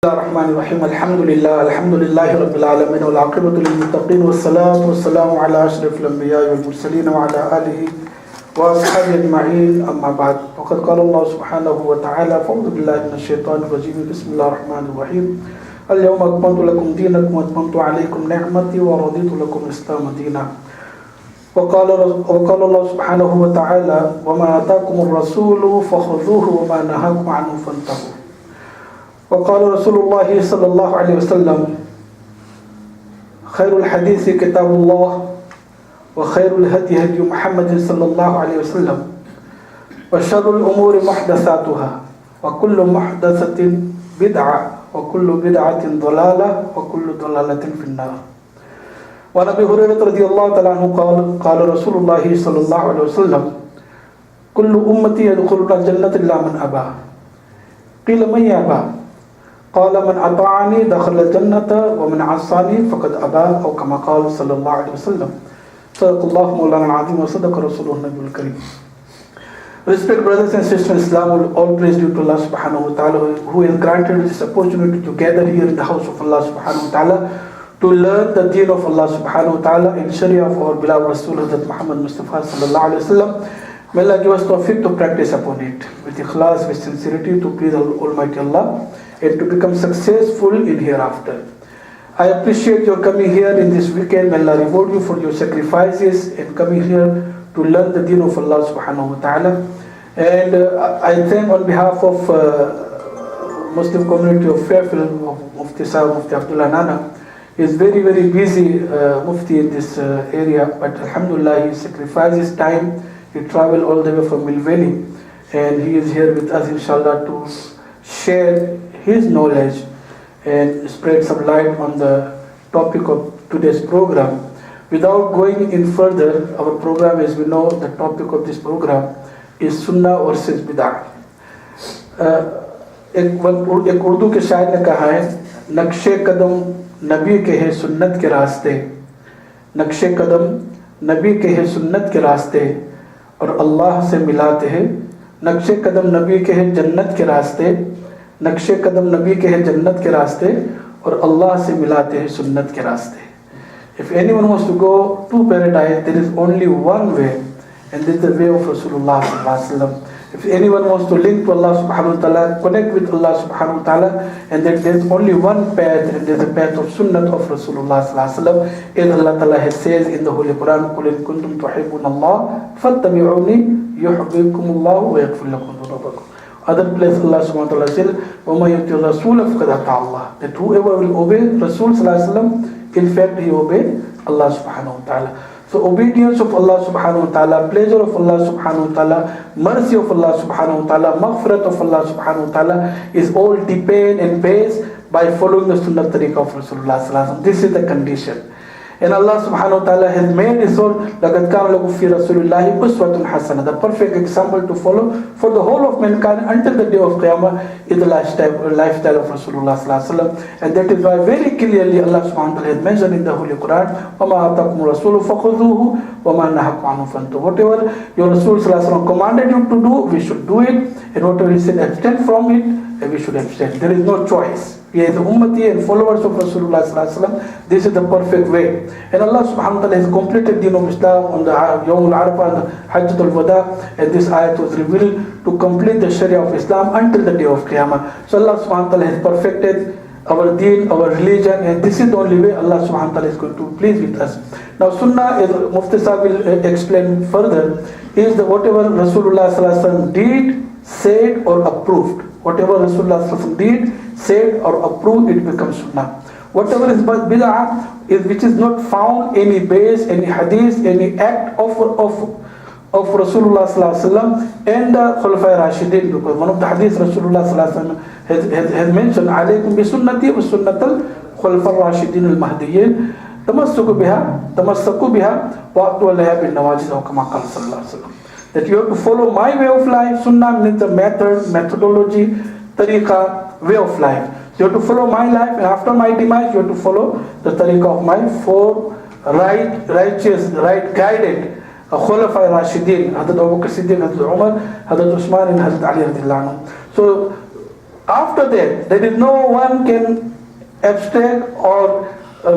الرحمن الرحيم الحمد لله رب العالمين والعاقبة للمتقين والصلاة والسلام على أشرف الأنبياء والمرسلين وعلى آله وأصحابه أجمعين أما بعد وقد قال الله سبحانه وتعالى فأعوذ بالله من الشيطان الرجيم بسم الله الرحمن الرحيم اليوم أكملت لكم دينكم وأتممت عليكم نعمتي ورضيت لكم الإسلام دينا وقال الله سبحانه وتعالى وما آتاكم الرسول فخذوه وما نهاكم عنه فانتهوا وقال رسول الله صلى الله عليه وسلم خير الحديث كتاب الله وخير الهدي هدي محمد صلى الله عليه وسلم وشر الأمور محدثاتها وكل محدثة بدعة وكل بدعة ضلالة وكل ضلالة في النار. وعن أبي هريرة رضي الله تعالى عنه قال رسول الله صلى الله عليه وسلم كل أمتي يدخلون الجنة إلا من أبى قيل من يأبى قال من أطاعني دخل الجنة ومن عصاني فقد أبى أو كما قال صلى الله عليه وسلم. صدق الله مولانا العظيم وصدق رسوله النبي الكريم. Respected brothers and sisters in Islam, all praise due to Allah subhanahu wa ta'ala who has granted this opportunity to gather here in the house of Allah subhanahu wa ta'ala to learn the deen of Allah subhanahu wa ta'ala in Sharia of our beloved Rasul Hazrat Muhammad Mustafa sallallahu alayhi wa sallam. May Allah give us tawfiq to practice upon it with ikhlas, with sincerity to please Almighty Allah and to become successful in hereafter. I appreciate your coming here in this weekend. May Allah reward you for your sacrifices and coming here to learn the deen of Allah subhanahu wa ta'ala. And I thank on behalf of Muslim community of Fairfield, Mufti Sahib, Mufti Abdullah Nana. He is very busy Mufti in this area, but Alhamdulillah he sacrifices time. He traveled all the way from Mill Valley and he is here with us inshallah to share his knowledge and spread some light on the topic of today's program. Without going in further, our program, as we know, the topic of this program is Sunnah versus Bidah. एक उर्दू के शायर ने कहा है नक्शे कदम नबी के है सुन्नत के रास्ते, नक्शे कदम नबी के है सुन्नत के रास्ते और अल्लाह से मिलाते हैं, नक्शे कदम नबी के है जन्नत के रास्ते, नक्शे कदम नबी के है जन्नत के रास्ते और अल्लाह से मिलाते हैं सुन्नत के रास्ते. If anyone wants to go to paradise, there is only one way, and this is the way of Rasulullah sallallahu alaihi wasallam. If anyone wants to link to Allah subhanahu wa ta'ala, connect with Allah subhanahu wa ta'ala, and then there is only one path, and there is the path of Sunnah of Rasulullah sallallahu alaihi wasallam. And Allah ta'ala has says in the Holy Quran, قُلْ إِن كُنْتُمْ تُحِبُّونَ اللَّهَ فَاتَّبِعُونِي يُحْبِبْكُمُ اللَّهُ وَيَغْفِرْ لَكُمْ ذُنُوبَكُم. Other place Allah subhanahu wa ta'ala says, وَمَن يُطِعِ الرَّسُولَ فَقَدْ أَطَاعَ اللَّهَ. That whoever will obey Rasul sallallahu alaihi wasallam, in fact he obeyed Allah subhanahu wa ta'ala. So obedience of Allah subhanahu wa ta'ala, pleasure of Allah subhanahu wa ta'ala, mercy of Allah subhanahu wa ta'ala, maghfirat of Allah subhanahu wa ta'ala is all depend and based by following the sunnah tariqah of Rasulullah sallallahu alaihi wasallam. This is the condition. And Allah subhanahu wa ta'ala has made this all لَقَدْ كَانَ لَكُمْ فِي رَسُولِ اللَّهِ أُسْوَةٌ حَسَنَةٌ. The perfect example to follow for the whole of mankind until the day of Qiyamah is the lifestyle of Rasulullah sallallahu alaihi wasallam. And that is why very clearly Allah subhanahu wa ta'ala has mentioned in the Holy Quran, وَمَا آتَاكُمُ الرَّسُولُ فَخُذُوهُ وَمَا نَهَاكُمْ عَنْهُ فَانْتَهُوا. Whatever your Rasul sallallahu alaihi wasallam commanded you to do, we should do it, and whatever he said abstain from it, we should abstain. There is no choice. We are the ummati and followers of Rasulullah sallallahu alaihi wasallam. This is the perfect way. And Allah subhanahu wa ta'ala has completed deen of Islam on the Yawm al-Arafah and the Hajjatul Wada, and this ayat was revealed to complete the Sharia of Islam until the day of Qiyamah. So Allah subhanahu wa ta'ala has perfected our deen, our religion, and this is the only way Allah subhanahu wa ta'ala is going to please with us. Now Sunnah, as Mufti Sahib will explain further, is the whatever Rasulullah sallallahu alaihi wasallam did, said or approved. Whatever Rasulullah sallallahu alaihi wasallam did, said or approved, it becomes Sunnah. Whatever is Bid'ah, which is not found any base, any hadith, any act of Rasulullah sallallahu alaihi wasallam and the Khulafai Rashidin, because one of the hadith Rasulullah sallallahu alaihi wasallam has mentioned, alaykum bi sunnati wa sunnatal Khulafai Rashidin al-Mahdiyyin tamassaku biha wa atu alayha bin nawajiz aw kama qala sallallahu alaihi wasallam. That you have to follow my way of life. Sunnah means the method, methodology, tariqah, way of life. You have to follow my life, and after my demise, you have to follow the tariqah of my four righteous, guided Khulafai Rashidin, Hazrat Abu Bakr Siddiq, Hazrat Umar, Hazrat Usman, and Hazrat Ali radiallahu anhu. So After that, there is no one can abstract or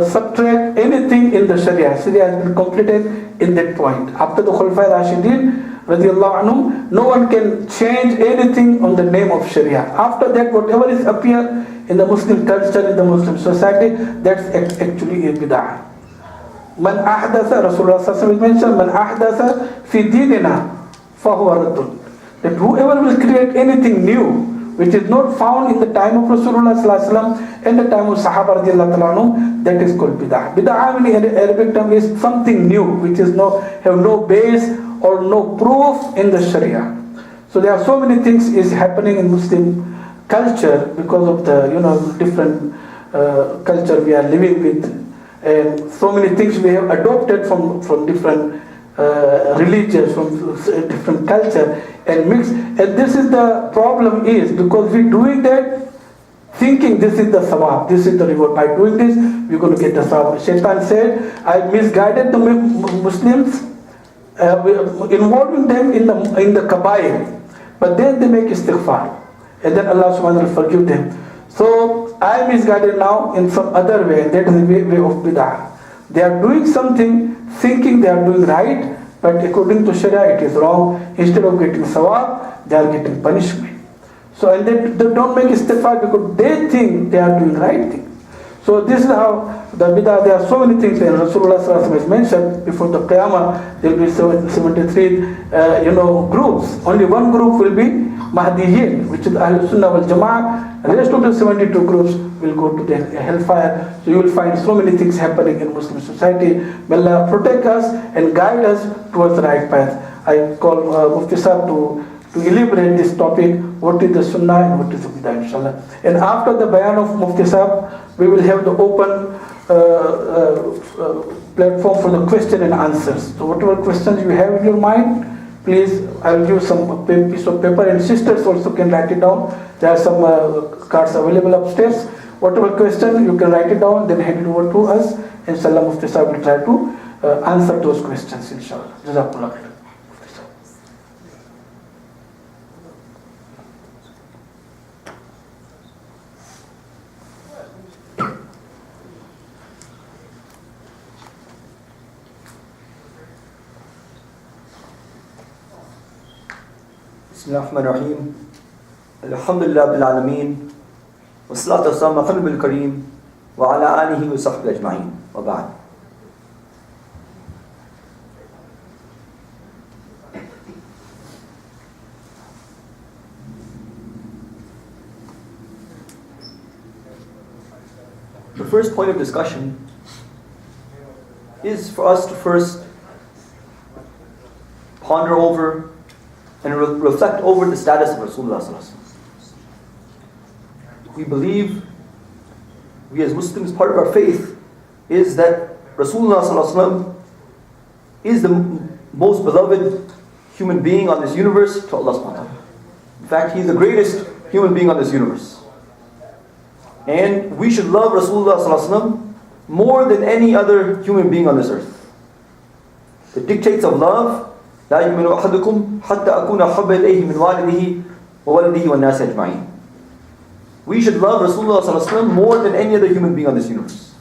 subtract anything in the Sharia. Sharia has been completed in that point. After the Khulafa Rashidin, radiallahu anhum, no one can change anything on the name of Sharia. After that, whatever is appear in the Muslim culture, in the Muslim society, that's actually a bid'ah. Man ahdatha, Rasulullah sallallahu alaihi wasallam mentioned, man ahdatha fi dinina fahuwa raddun. That whoever will create anything new, which is not found in the time of Rasulullah sallallahu alaihi wasallam and the time of Sahaba radiallahu anhum, that is called bid'ah. Bid'ah in Arabic term is something new, which is have no base or no proof in the Sharia. So there are so many things is happening in Muslim culture because of the different culture we are living with, and so many things we have adopted from different religions, from different culture and mix. And this is the problem, is because we doing that thinking this is the sawab, this is the reward. By doing this, we're going to get the sawab. Shaitan said, I misguided the Muslims, involving them in the kabair, but then they make istighfar, and then Allah subhanahu wa ta'ala forgive them. So I misguided now in some other way, that is the way of bid'ah. They are doing something thinking they are doing right, but according to Sharia it is wrong. Instead of getting sawab, they are getting punishment. So, and they don't make istighfar because they think they are doing right thing. So this is how the bid'ah, there are so many things, and Rasulullah sallallahu alaihi wasallam has mentioned before the Qiyamah there will be 73 groups. Only one group will be Mahdiyin, which is Ahlul Sunnah wal Jama'ah. The rest of the 72 groups will go to the hellfire. So you will find so many things happening in Muslim society. May Allah protect us and guide us towards the right path. I call Mufti Sahib to elaborate this topic, what is the Sunnah and what is the Bidah, inshallah. And after the bayan of Mufti Sahib, we will have the open platform for the question and answers. So whatever questions you have in your mind, please, I will give some piece of paper, and sisters also can write it down. There are some cards available upstairs. Whatever question, you can write it down, then hand it over to us. Inshallah, Mufti Sahib will try to answer those questions, inshallah. Jazakumullah khair. Bismillahirrahmanirrahim. Alhamdulillah bil alameen. Wassalatu wassalamu ala nabiyyil kareem wa ala alihi wa sahbihi ajma'in. Wa ba'd. The first point of discussion is for us to first ponder over and reflect over the status of Rasulullah sallallahu alaihi wasallam. We believe, we as Muslims, part of our faith is that Rasulullah sallallahu alaihi wasallam is the most beloved human being on this universe to Allah subhanahu wa ta'ala. In fact, he is the greatest human being on this universe. And we should love Rasulullah sallallahu alaihi wasallam more than any other human being on this earth. The dictates of love, لا يؤمن أحدكم حتى أكون أحب إليه من والده وولده والناس أجمعين. We should love Rasulullah sallallahu alaihi wasallam more than any other human being on this universe.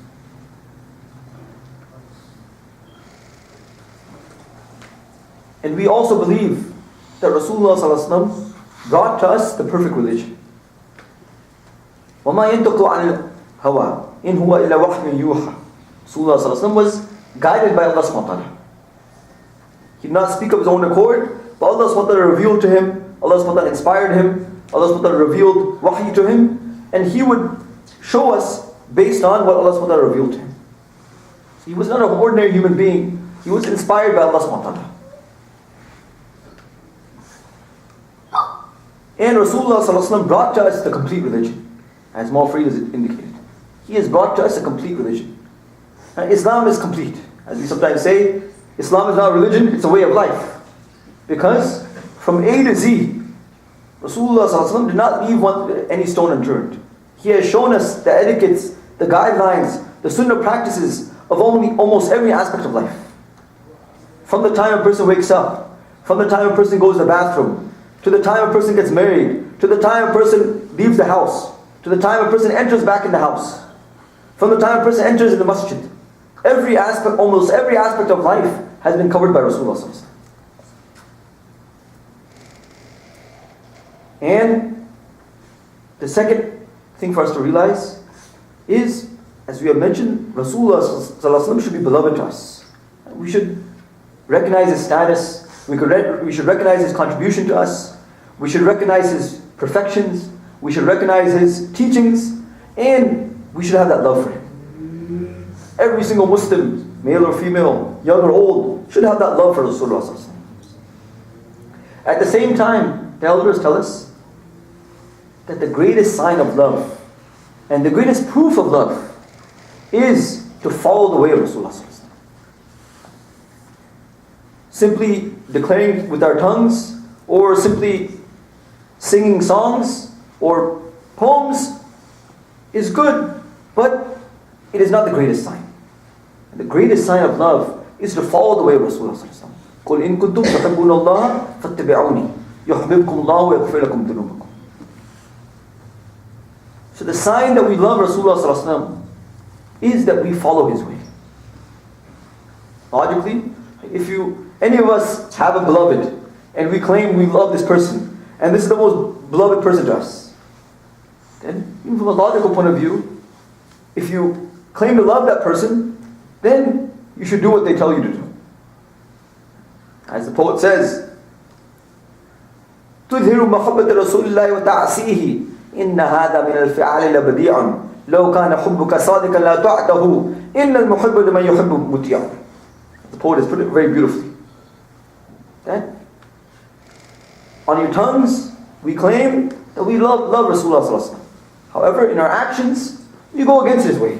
And we also believe that Rasulullah sallallahu alaihi wasallam brought to us the perfect religion. وَمَا يَنْتَقُ عَنِ الْهَوَىٰ إِنْ هُوَ إِلَّا وَحْيٌ يُوحَىٰ. Rasulullah sallallahu alaihi wasallam was guided by Allah subhanahu wa ta'ala. He did not speak of his own accord, but Allah subhanahu wa ta'ala revealed to him, Allah subhanahu wa ta'ala inspired him, Allah subhanahu wa ta'ala revealed wahy to him, and he would show us based on what Allah subhanahu wa ta'ala revealed to him. So he was not an ordinary human being, he was inspired by Allah subhanahu wa ta'ala. And Rasulullah sallallahu alaihi wasallam brought to us the complete religion, as Mawfreed has indicated. He has brought to us a complete religion. And Islam is complete. As we sometimes say, Islam is not a religion, it's a way of life. Because from A to Z, Rasulullah sallallahu alaihi wasallam did not leave any stone unturned. He has shown us the etiquettes, the guidelines, the sunnah practices of almost every aspect of life. From the time a person wakes up, from the time a person goes to the bathroom, to the time a person gets married, to the time a person leaves the house to the time a person enters back in the house, from the time a person enters in the masjid, every aspect, almost every aspect of life has been covered by Rasulullah sallallahu alaihi wasallam. And the second thing for us to realize is, as we have mentioned, Rasulullah sallallahu alaihi wasallam should be beloved to us. We should recognize his status. We should recognize his contribution to us. We should recognize his perfections. We should recognize his teachings. And we should have that love for him. Every single Muslim, male or female, young or old, should have that love for Rasulullah sallallahu alaihi wasallam. At the same time, the elders tell us that the greatest sign of love and the greatest proof of love is to follow the way of Rasulullah sallallahu alaihi wasallam. Simply declaring with our tongues, or simply singing songs or poems is good, but it is not the greatest sign. And the greatest sign of love is to follow the way of Rasulullah sallallahu alaihi wasallam. قُلْ إِن كُنتُمْ تُحِبُّونَ اللَّهَ فَاتَّبِعُونِي يُحْبِبْكُمُ اللَّهُ وَيَغْفِرْ لَكُمْ ذُنُوبَكُمْ. So the sign that we love Rasulullah sallallahu alaihi wasallam is that we follow his way. Logically, if any of us have a beloved and we claim we love this person and this is the most beloved person to us, then even from a logical point of view, if you claim to love that person, then you should do what they tell you to do. As the poet says, تُظْهِرُ مَحَبَّةَ رَسُولِ اللَّهِ وَتَعْصِيهِ إِنَّ هَذَا مِنَ الْفِعَالِ لَبَدِيعٌ لَوْ كَانَ حُبُّكَ صَادِقًا لَا تُعْتَهُ إِنَّ الْمُحِبَّ لِمَنْ يُحِبُّ مُطِيعٌ. The poet has put it very beautifully. Okay? On your tongues, we claim that we love Rasulullah sallallahu alaihi wasallam. However, in our actions, we go against his way.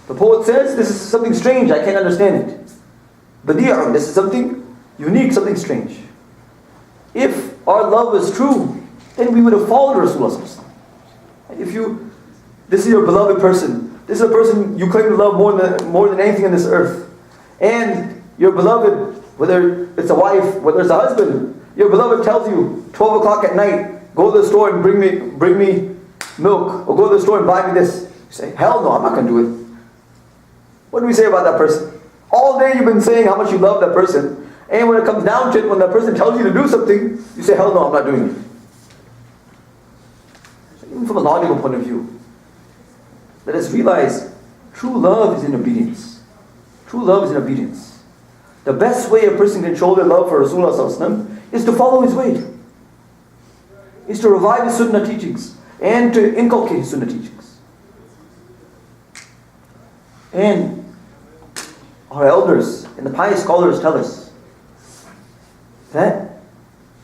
The poet says, this is something strange, I can't understand it. Badi'un, this is something unique, something strange. If our love is true, then we would have followed Rasulullah sallallahu alaihi wasallam. This is your beloved person, this is a person you claim to love more than anything on this earth, and your beloved, whether it's a wife, whether it's a husband, your beloved tells you 12 o'clock at night, go to the store and bring me milk, or go to the store and buy me this. You say, hell no, I'm not going to do it. What do we say about that person? All day you've been saying how much you love that person, and when it comes down to it, when that person tells you to do something, you say, hell no, I'm not doing it. So even from a logical point of view, let us realize true love is in obedience. True love is in obedience. The best way a person can show their love for Rasulullah sallallahu alaihi wasallam is to follow his way, is to revive his sunnah teachings and to inculcate his sunnah teachings. And our elders and the pious scholars tell us that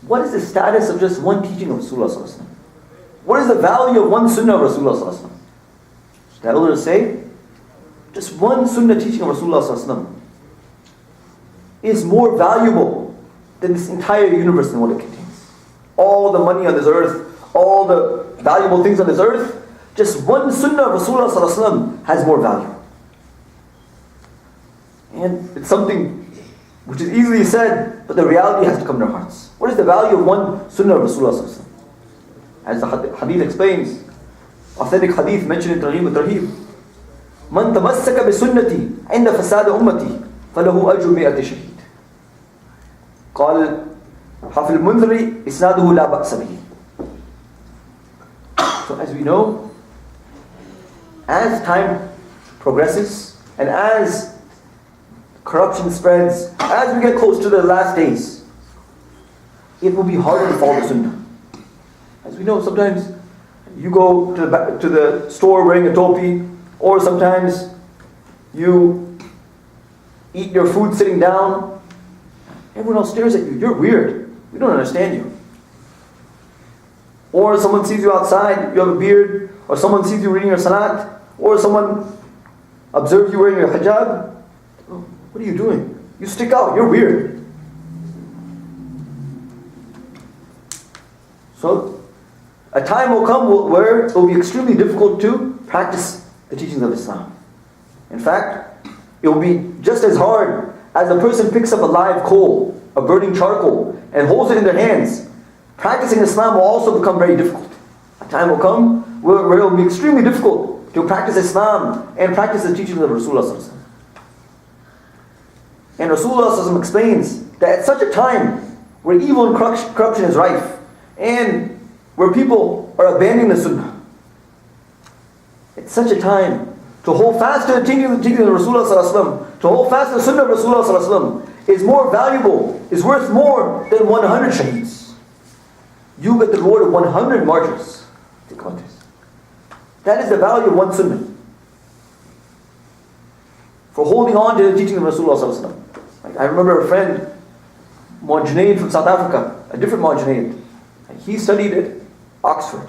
what is the status of just one teaching of Rasulullah sallallahu alaihi wasallam? What is the value of one sunnah of Rasulullah sallallahu alaihi wasallam? The elders say, just one sunnah teaching of Rasulullah sallallahu alaihi wasallam is more valuable than this entire universe and what it contains. All the money on this earth, all the valuable things on this earth, just one sunnah of Rasulullah sallallahu alaihi wasallam has more value. And it's something which is easily said, but the reality has to come to our hearts. What is the value of one sunnah of Rasulullah sallallahu alaihi wasallam? As the hadith explains, authentic hadith mentioned in Targhib al-Tarhib, Man tamassaka bi sunnati inda fasad ummati falahu ajru mi'ati shaheed. قال حافظ المنذري إسناده لا بأس به. So as we know, as time progresses and as corruption spreads, as we get close to the last days, it will be harder to follow the sunnah. As we know, sometimes you go to the store wearing a topi, or sometimes you eat your food sitting down. Everyone else stares at you. You're weird. We don't understand you. Or someone sees you outside, you have a beard, or someone sees you reading your salat, or someone observes you wearing your hijab. Oh, what are you doing? You stick out. You're weird. So, a time will come where it will be extremely difficult to practice the teachings of Islam. In fact, it will be just as hard as a person picks up a live coal, a burning charcoal, and holds it in their hands. Practicing Islam will also become very difficult. A time will come where it will be extremely difficult to practice Islam and practice the teachings of Rasulullah. And Rasulullah explains that at such a time where evil and corruption is rife and where people are abandoning the Sunnah, it's such a time to hold fast to the teaching of Rasulullah, to hold fast to the Sunnah of Rasulullah is more valuable, is worth more than 100 shaheeds. You get the reward of 100 martyrs. Think about this. That is the value of one Sunnah. For holding on to the teaching of Rasulullah. Like, I remember a friend, Junaid from South Africa, a different Junaid. He studied at Oxford.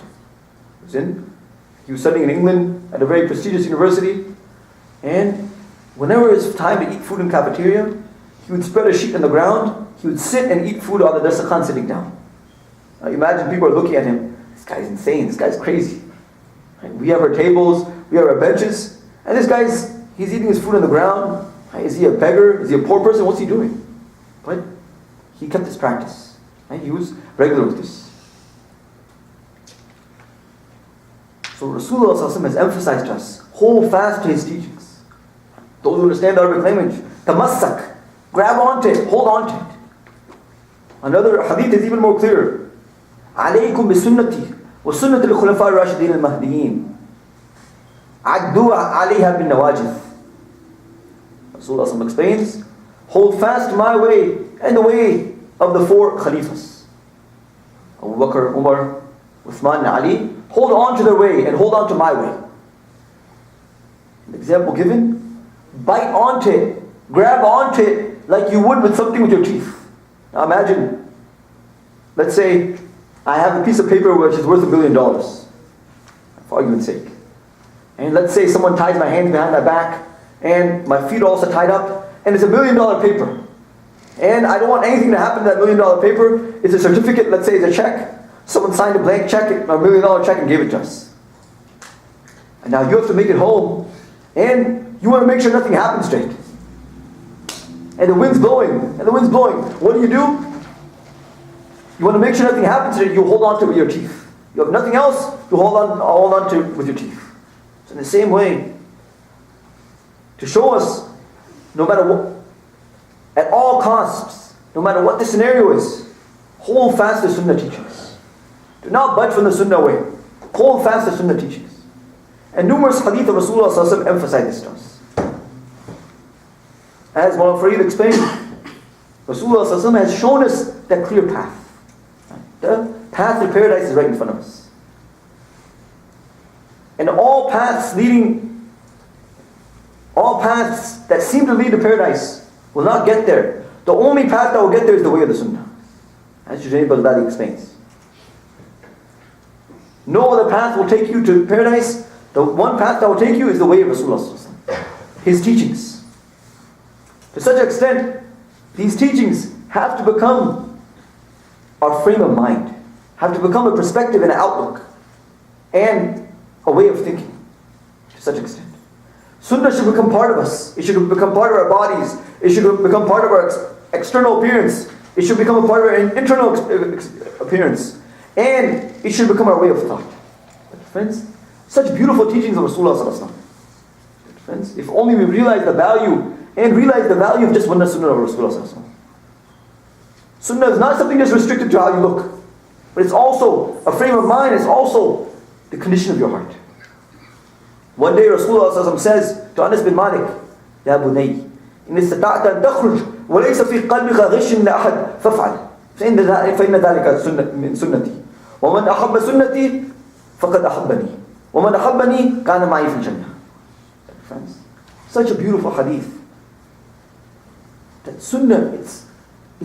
He was studying in England at a very prestigious university. And whenever it was time to eat food in cafeteria, he would spread a sheet on the ground. He would sit and eat food on the dastakhan sitting down. Now imagine people are looking at him. This guy's insane. This guy's crazy. We have our tables. We have our benches. And this guy's, he's eating his food on the ground. Is he a beggar? Is he a poor person? What's he doing? But he kept this practice. He was regular with this. So Rasulullah has emphasized to us, hold fast to his teachings. Those who understand Arabic language, tamassak, grab onto it, hold on to it. Another hadith is even more clear. عليكم بسنتي وسنة الخلفاء الراشدين المهديين عدوا عليها بالنواجذ. Rasulullah explains, hold fast my way and the way of the 4 Khalifas. Abu Bakr, Umar, Uthman and Ali. Hold on to their way and hold on to my way. An example given, bite onto it, grab onto it like you would with something with your teeth. Now imagine, let's say I have a piece of paper which is worth $1 million, for argument's sake. And let's say someone ties my hands behind my back and my feet are also tied up, and it's $1 million paper. And I don't want anything to happen to that $1 million paper. It's a certificate, let's say it's a check. Someone signed a blank check, a $1 million check, and gave it to us. And now you have to make it home, and you want to make sure nothing happens to it. And the wind's blowing, What do? You want to make sure nothing happens to it, you hold on to it with your teeth. You have nothing else, you hold on to it with your teeth. So in the same way, to show us, no matter what, at all costs, no matter what the scenario is, hold fast to Sunnah teachings. Do not budge from the Sunnah way. Hold fast to Sunnah teachings. And numerous hadith of Rasulullah emphasize this to us. As Mawlana Farid explained, Rasulullah has shown us that clear path. The path to paradise is right in front of us. And all paths that seem to lead to paradise will not get there. The only path that will get there is the way of the Sunnah. As Junaid Baghdadi explains. No other path will take you to paradise. The one path that will take you is the way of Rasulullah, his teachings. To such an extent, these teachings have to become our frame of mind, have to become a perspective and an outlook, and a way of thinking, to such an extent. Sunnah should become part of us. It should become part of our bodies. It should become part of our external appearance. It should become a part of our internal appearance. And it should become our way of thought. But friends, such beautiful teachings of Rasulullah. Friends, if only we realize the value of just one Sunnah of Rasulullah. Sunnah is not something that's restricted to how you look, but it's also a frame of mind, it's also the condition of your heart. One day Rasulullah says to Anas bin Malik, Ya bunay, in istata'ta an takhruj, wa laysa fi qalbika ghishin la ahad, faf'al. فإن ذلك من سنتي ومن أحب سنتي فقد أحبني ومن أحبني كان معي في الجنة. Friends, such a beautiful hadith. That Sunnah, it's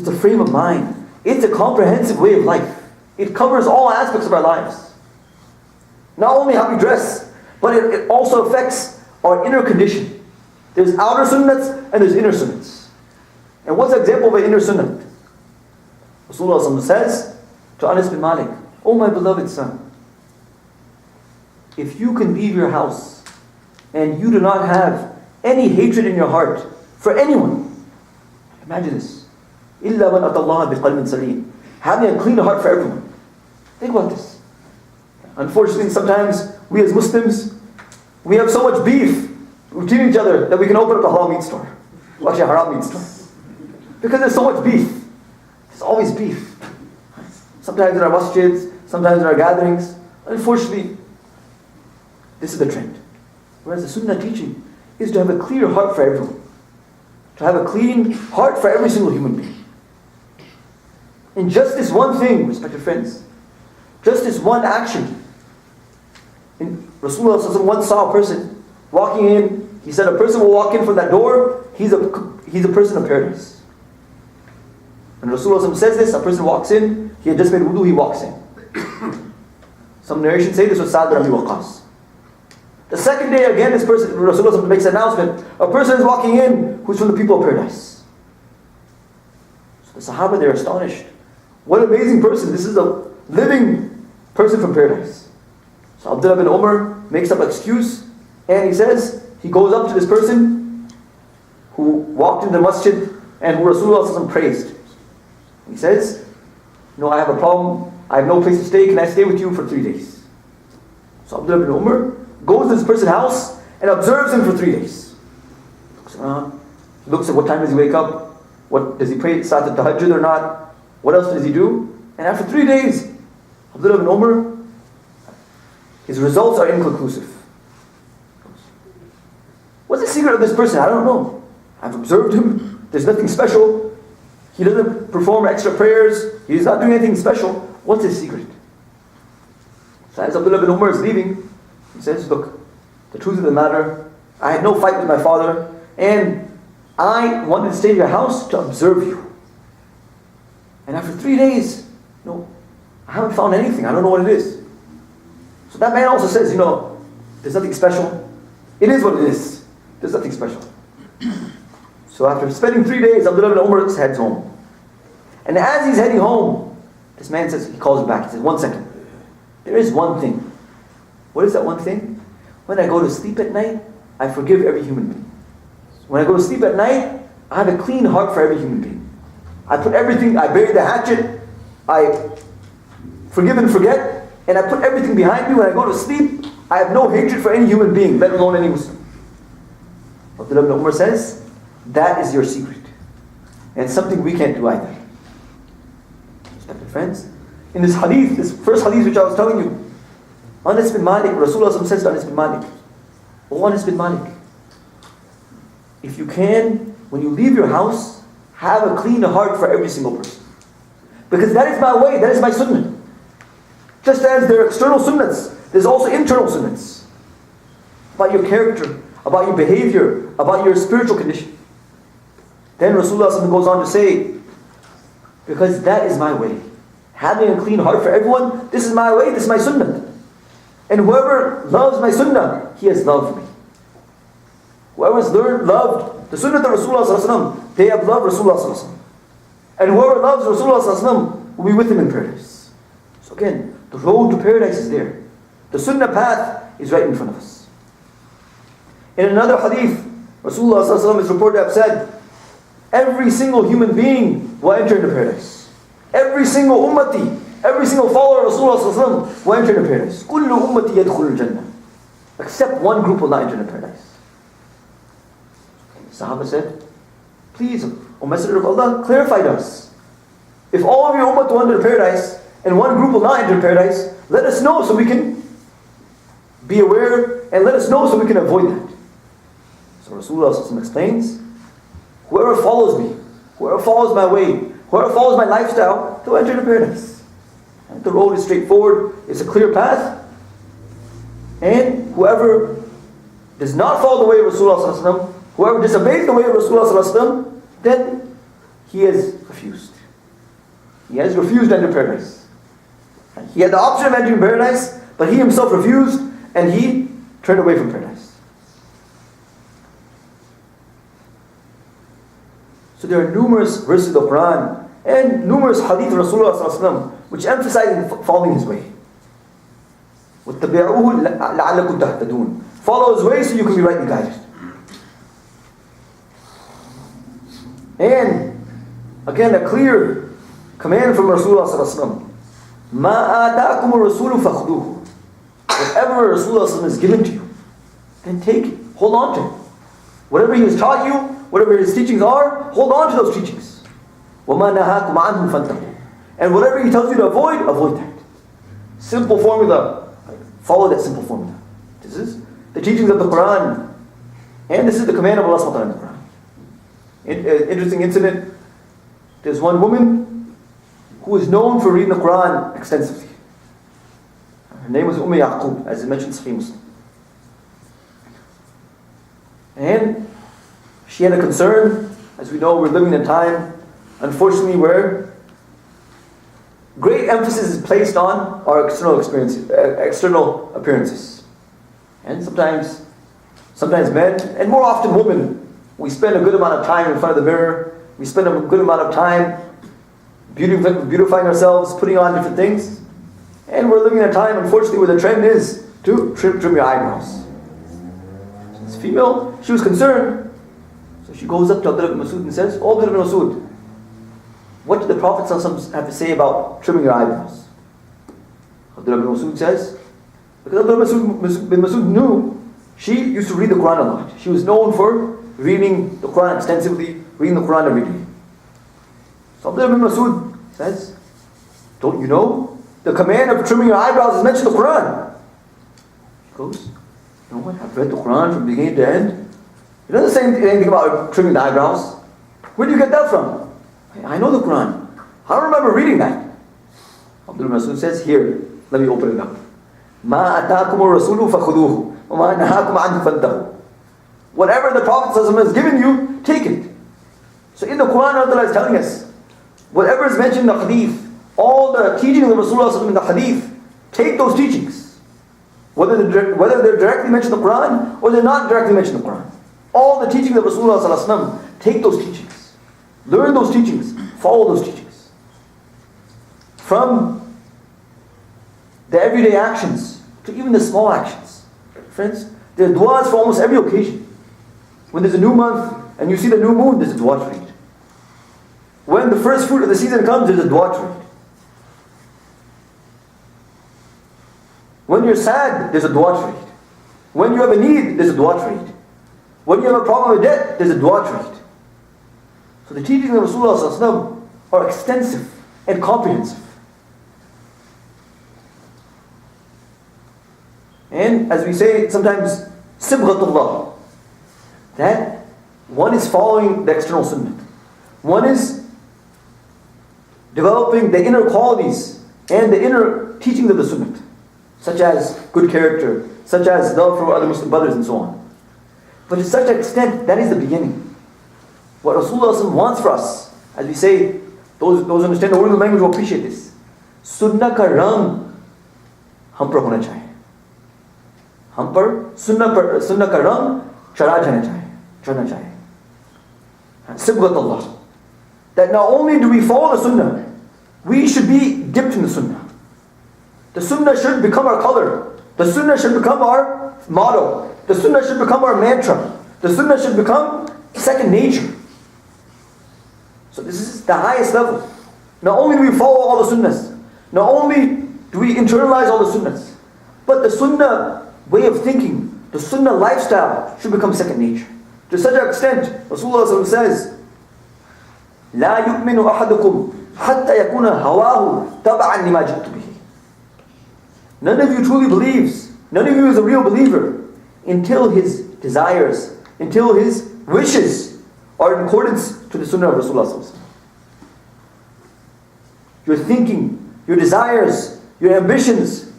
a frame of mind. It's a comprehensive way of life. It covers all aspects of our lives. Not only how we dress, but it also affects our inner condition. There's outer sunnats and there's inner sunnats. And what's the example of an inner sunnat? Rasulullah says to Anas bin Malik, "O my beloved son, if you can leave your house and you do not have any hatred in your heart for anyone, imagine this, إِلَّا مَنْ أَتَى اللَّهَ بِقَلْبٍ سَلِيمٍ, having a clean heart for everyone." Think about this. Unfortunately, sometimes we as Muslims, we have so much beef between each other that we can open up a halal meat store. Well, actually a haram meat store. Because there's so much beef. There's always beef. Sometimes in our masjids, sometimes in our gatherings. Unfortunately, this is the trend. Whereas the Sunnah teaching is to have a clear heart for everyone. To have a clean heart for every single human being. And just this one thing, respected friends, just this one action. And Rasulullah once saw a person walking in. He said a person will walk in from that door, he's a person of paradise. And Rasulullah says this, a person walks in, he had just made wudu, he walks in. Some narrations say this was Sa'd bin Abi Waqqas. The second day again, this person, Rasulullah makes an announcement, a person is walking in who's from the people of paradise. So the Sahaba, they're astonished. What an amazing person, this is a living person from paradise. So Abdullah bin Umar makes up an excuse, and he says, he goes up to this person who walked in the masjid and who Rasulullah praised. He says, no, I have a problem, I have no place to stay, can I stay with you for 3 days? So Abdullah bin Umar goes to this person's house and observes him for 3 days. Looks around, looks at what time does he wake up, what does he pray Salat al-Tahajjud or not, what else does he do? And after 3 days, Abdullah bin Umar, his results are inconclusive. What's the secret of this person? I don't know. I've observed him. There's nothing special. He doesn't perform extra prayers. He's not doing anything special. What's his secret? So as Abdullah bin Umar is leaving, he says, look, the truth of the matter, I had no fight with my father, and I wanted to stay in your house to observe you. And after 3 days, no, I haven't found anything. I don't know what it is. So that man also says, there's nothing special. It is what it is. There's nothing special. So after spending 3 days, Abdullah bin Umar heads home. And as he's heading home, this man says, he calls him back. He says, 1 second. There is one thing. What is that one thing? When I go to sleep at night, I forgive every human being. When I go to sleep at night, I have a clean heart for every human being. I put everything, I bury the hatchet, I forgive and forget, and I put everything behind me. When I go to sleep, I have no hatred for any human being, let alone any Muslim. Abdullah bin Umar says, that is your secret. And it's something we can't do either. Respected friends, in this hadith, this first hadith which I was telling you, Anas bin Malik, Rasulullah says to Anas bin Malik, O Anas bin Malik, if you can, when you leave your house, have a clean heart for every single person. Because that is my way, that is my sunnah. Just as there are external sunnahs, there's also internal sunnahs. About your character, about your behavior, about your spiritual condition. Then Rasulullah goes on to say, because that is my way. Having a clean heart for everyone, this is my way, this is my sunnah. And whoever loves my sunnah, he has loved me. Whoever has loved the sunnah of Rasulullah, they have loved Rasulullah. And whoever loves Rasulullah will be with him in paradise. So again, the road to paradise is there. The sunnah path is right in front of us. In another hadith, Rasulullah is reported to have said, every single human being will enter into paradise. Every single ummati, every single follower of Rasulullah will enter into paradise. Kullu ummati yadkhulul jannah. Except one group will not enter into paradise. The Sahaba said, please, O Messenger of Allah, clarify to us. If all of your ummah will enter paradise, and one group will not enter paradise, let us know so we can be aware, and let us know so we can avoid that. So Rasulullah explains, whoever follows me, whoever follows my way, whoever follows my lifestyle, they'll enter into paradise. And the road is straightforward, it's a clear path. And whoever does not follow the way of Rasulullah, whoever disobeys the way of Rasulullah, then he has refused. He has refused to enter paradise. He had the option of entering paradise, but he himself refused, and he turned away from paradise. So there are numerous verses of the Quran and numerous hadith of Rasulullah which emphasize following his way. وَاتَّبِعُوهُ لَعَلَّكُمْ تَهْتَدُونَ. Follow his way so you can be rightly guided. And again, a clear command from Rasulullah. مَا آتَاكُمُ الرَّسُولُ فَخُذُوهُ. whatever Rasulullah is given to you, then take it, hold on to it. Whatever he has taught you, whatever his teachings are, hold on to those teachings. وَمَا نَهَاكُمْ عَنْهُ فَانْتَهُوا. And whatever he tells you to avoid, avoid that. Simple formula. Follow that simple formula. This is the teachings of the Quran. And this is the command of Allah subhanahu wa ta'ala in the Quran. Interesting incident. There's one woman who is known for reading the Quran extensively. Her name was Yaqub, as is mentioned in Sahih Muslim. And she had a concern. As we know, we're living in a time, unfortunately, where great emphasis is placed on our external appearances. And sometimes men, and more often women, we spend a good amount of time in front of the mirror. We spend a good amount of time beautifying ourselves, putting on different things. And we're living in a time, unfortunately, where the trend is to trim your eyebrows. So this female, she was concerned. So she goes up to Abdullah ibn Masud and says, "Oh, Abdullah ibn Masud, what did the Prophet ﷺ have to say about trimming your eyebrows?" Abdullah ibn Masud says, because Abdullah ibn Masud knew she used to read the Quran a lot. She was known for reading the Quran extensively, reading the Quran every day. So Abdullah ibn Masud says, "Don't you know? The command of trimming your eyebrows is mentioned in the Quran." She goes, "You know what? I've read the Quran from beginning to end. It doesn't say anything about trimming the eyebrows. Where do you get that from?" "I know the Quran. I don't remember reading that." Abdullah Masud says, "Here, let me open it up. مَا أَتَاكُمُ الرَّسُولُ فَخُذُوهُ وَمَا نَهَاكُمْ عَنْهُ فَانْتَهُوا." Whatever the Prophet ﷺ has given you, take it. So in the Quran, Allah is telling us, whatever is mentioned in the hadith, all the teachings of Rasulullah ﷺ in the hadith, take those teachings. Whether they're directly mentioned in the Quran or they're not directly mentioned in the Quran. All the teachings of Rasulullah ﷺ, take those teachings. Learn those teachings. Follow those teachings. From the everyday actions to even the small actions. Friends, there are du'as for almost every occasion. When there's a new month and you see the new moon, there's a du'a to read. When the first fruit of the season comes, there's a du'a to read. When you're sad, there's a du'a to read. When you have a need, there's a du'a to read. When you have a problem with debt, there's a du'a to read. So the teachings of Rasulullah ﷺ are extensive and comprehensive. And as we say sometimes, Sibghatullah, that one is following the external sunnah. One is developing the inner qualities and the inner teachings of the sunnah, such as good character, such as love for other Muslim brothers and so on. But to such an extent, that is the beginning. What Rasulullah wants for us, as we say, those who understand the Urdu language will appreciate this. Sunnah ka rang hum par hona chahiye. Hum par sunnah ka rang chadna chahiye. Sibghatullah. That not only do we follow the sunnah, we should be dipped in the sunnah. The sunnah should become our color. The sunnah should become our motto. The sunnah should become our mantra. The sunnah should become second nature. So this is the highest level. Not only do we follow all the sunnahs, not only do we internalize all the sunnahs, but the sunnah way of thinking, the sunnah lifestyle should become second nature. To such an extent, Rasulullah says, لا يؤمن أحدكم حتى يكون هواه تبعا لما جئت به. None of you truly believes, none of you is a real believer until his desires, until his wishes are in accordance to the sunnah of Rasulullah. Your thinking, your desires, your ambitions,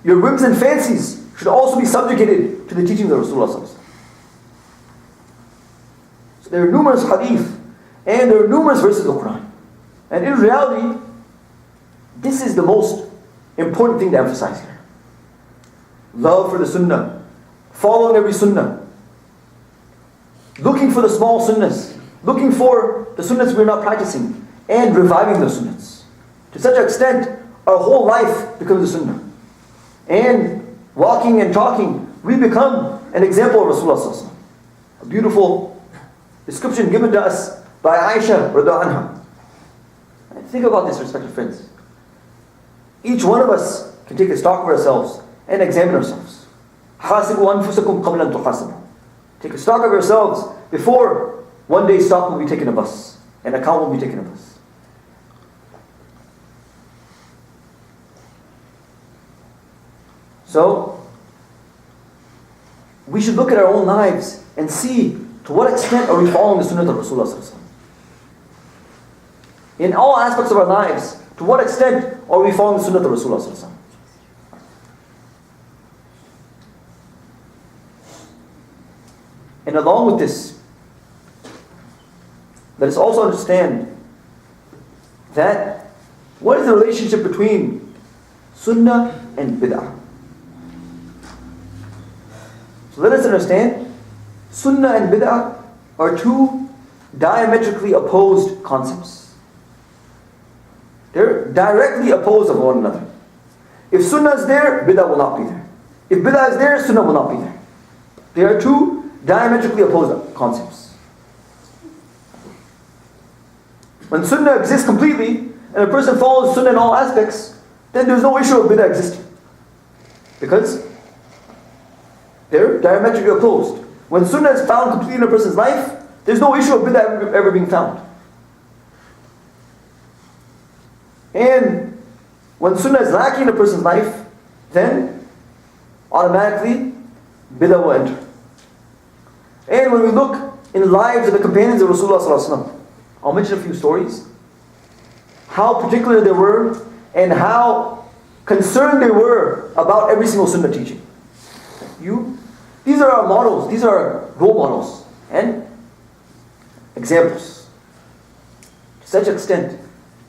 your whims and fancies should also be subjugated to the teachings of Rasulullah. So there are numerous hadith and there are numerous verses of the Quran. And in reality, this is the most important thing to emphasize here. Love for the sunnah, following every sunnah, looking for the small sunnahs, looking for the sunnahs we're not practicing, and reviving those sunnahs. To such an extent, our whole life becomes a sunnah. And walking and talking, we become an example of Rasulullah. A beautiful description given to us by Aisha radhiallahu anha. Think about this, respected friends. Each one of us can take a stock of ourselves and examine ourselves. حَاسِبُوا أَنفُسَكُمْ قَبْلَ أَن تُحَاسَبُوا. Take a stock of yourselves before one day stock will be taken of us, and account will be taken of us. So, we should look at our own lives and see to what extent are we following the Sunnah of Rasulullah sallallahu alaihi wasallam. In all aspects of our lives, to what extent are we following the Sunnah of Rasulullah sallallahu alaihi wasallam? And along with this, let us also understand that what is the relationship between Sunnah and Bid'ah? So let us understand, Sunnah and Bid'ah are two diametrically opposed concepts. They're directly opposed of one another. If Sunnah is there, Bid'ah will not be there. If Bid'ah is there, Sunnah will not be there. They are two diametrically opposed concepts. When Sunnah exists completely, and a person follows Sunnah in all aspects, then there's no issue of Bid'ah existing. Because they're diametrically opposed. When Sunnah is found completely in a person's life, there's no issue of Bid'ah ever being found. And when Sunnah is lacking in a person's life, then automatically Bid'ah will enter. And when we look in the lives of the companions of Rasulullah sallallahu alaihi wasallam, I'll mention a few stories. How particular they were and how concerned they were about every single Sunnah teaching. These are our models, these are our role models and examples. To such extent,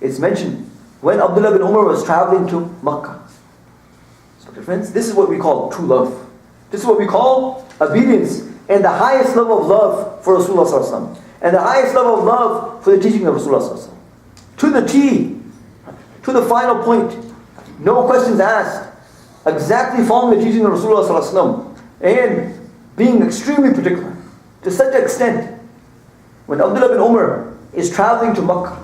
it's mentioned when Abdullah bin Umar was traveling to Makkah. So dear friends, this is what we call true love. This is what we call obedience and the highest level of love for Rasulullah sallallahu alaihi wasallam, and the highest level of love for the teaching of Rasulullah sallallahu alaihi wasallam. To the T, to the final point, no questions asked, exactly following the teaching of Rasulullah sallallahu alaihi wasallam, and being extremely particular. To such an extent, when Abdullah bin Umar is traveling to Makkah,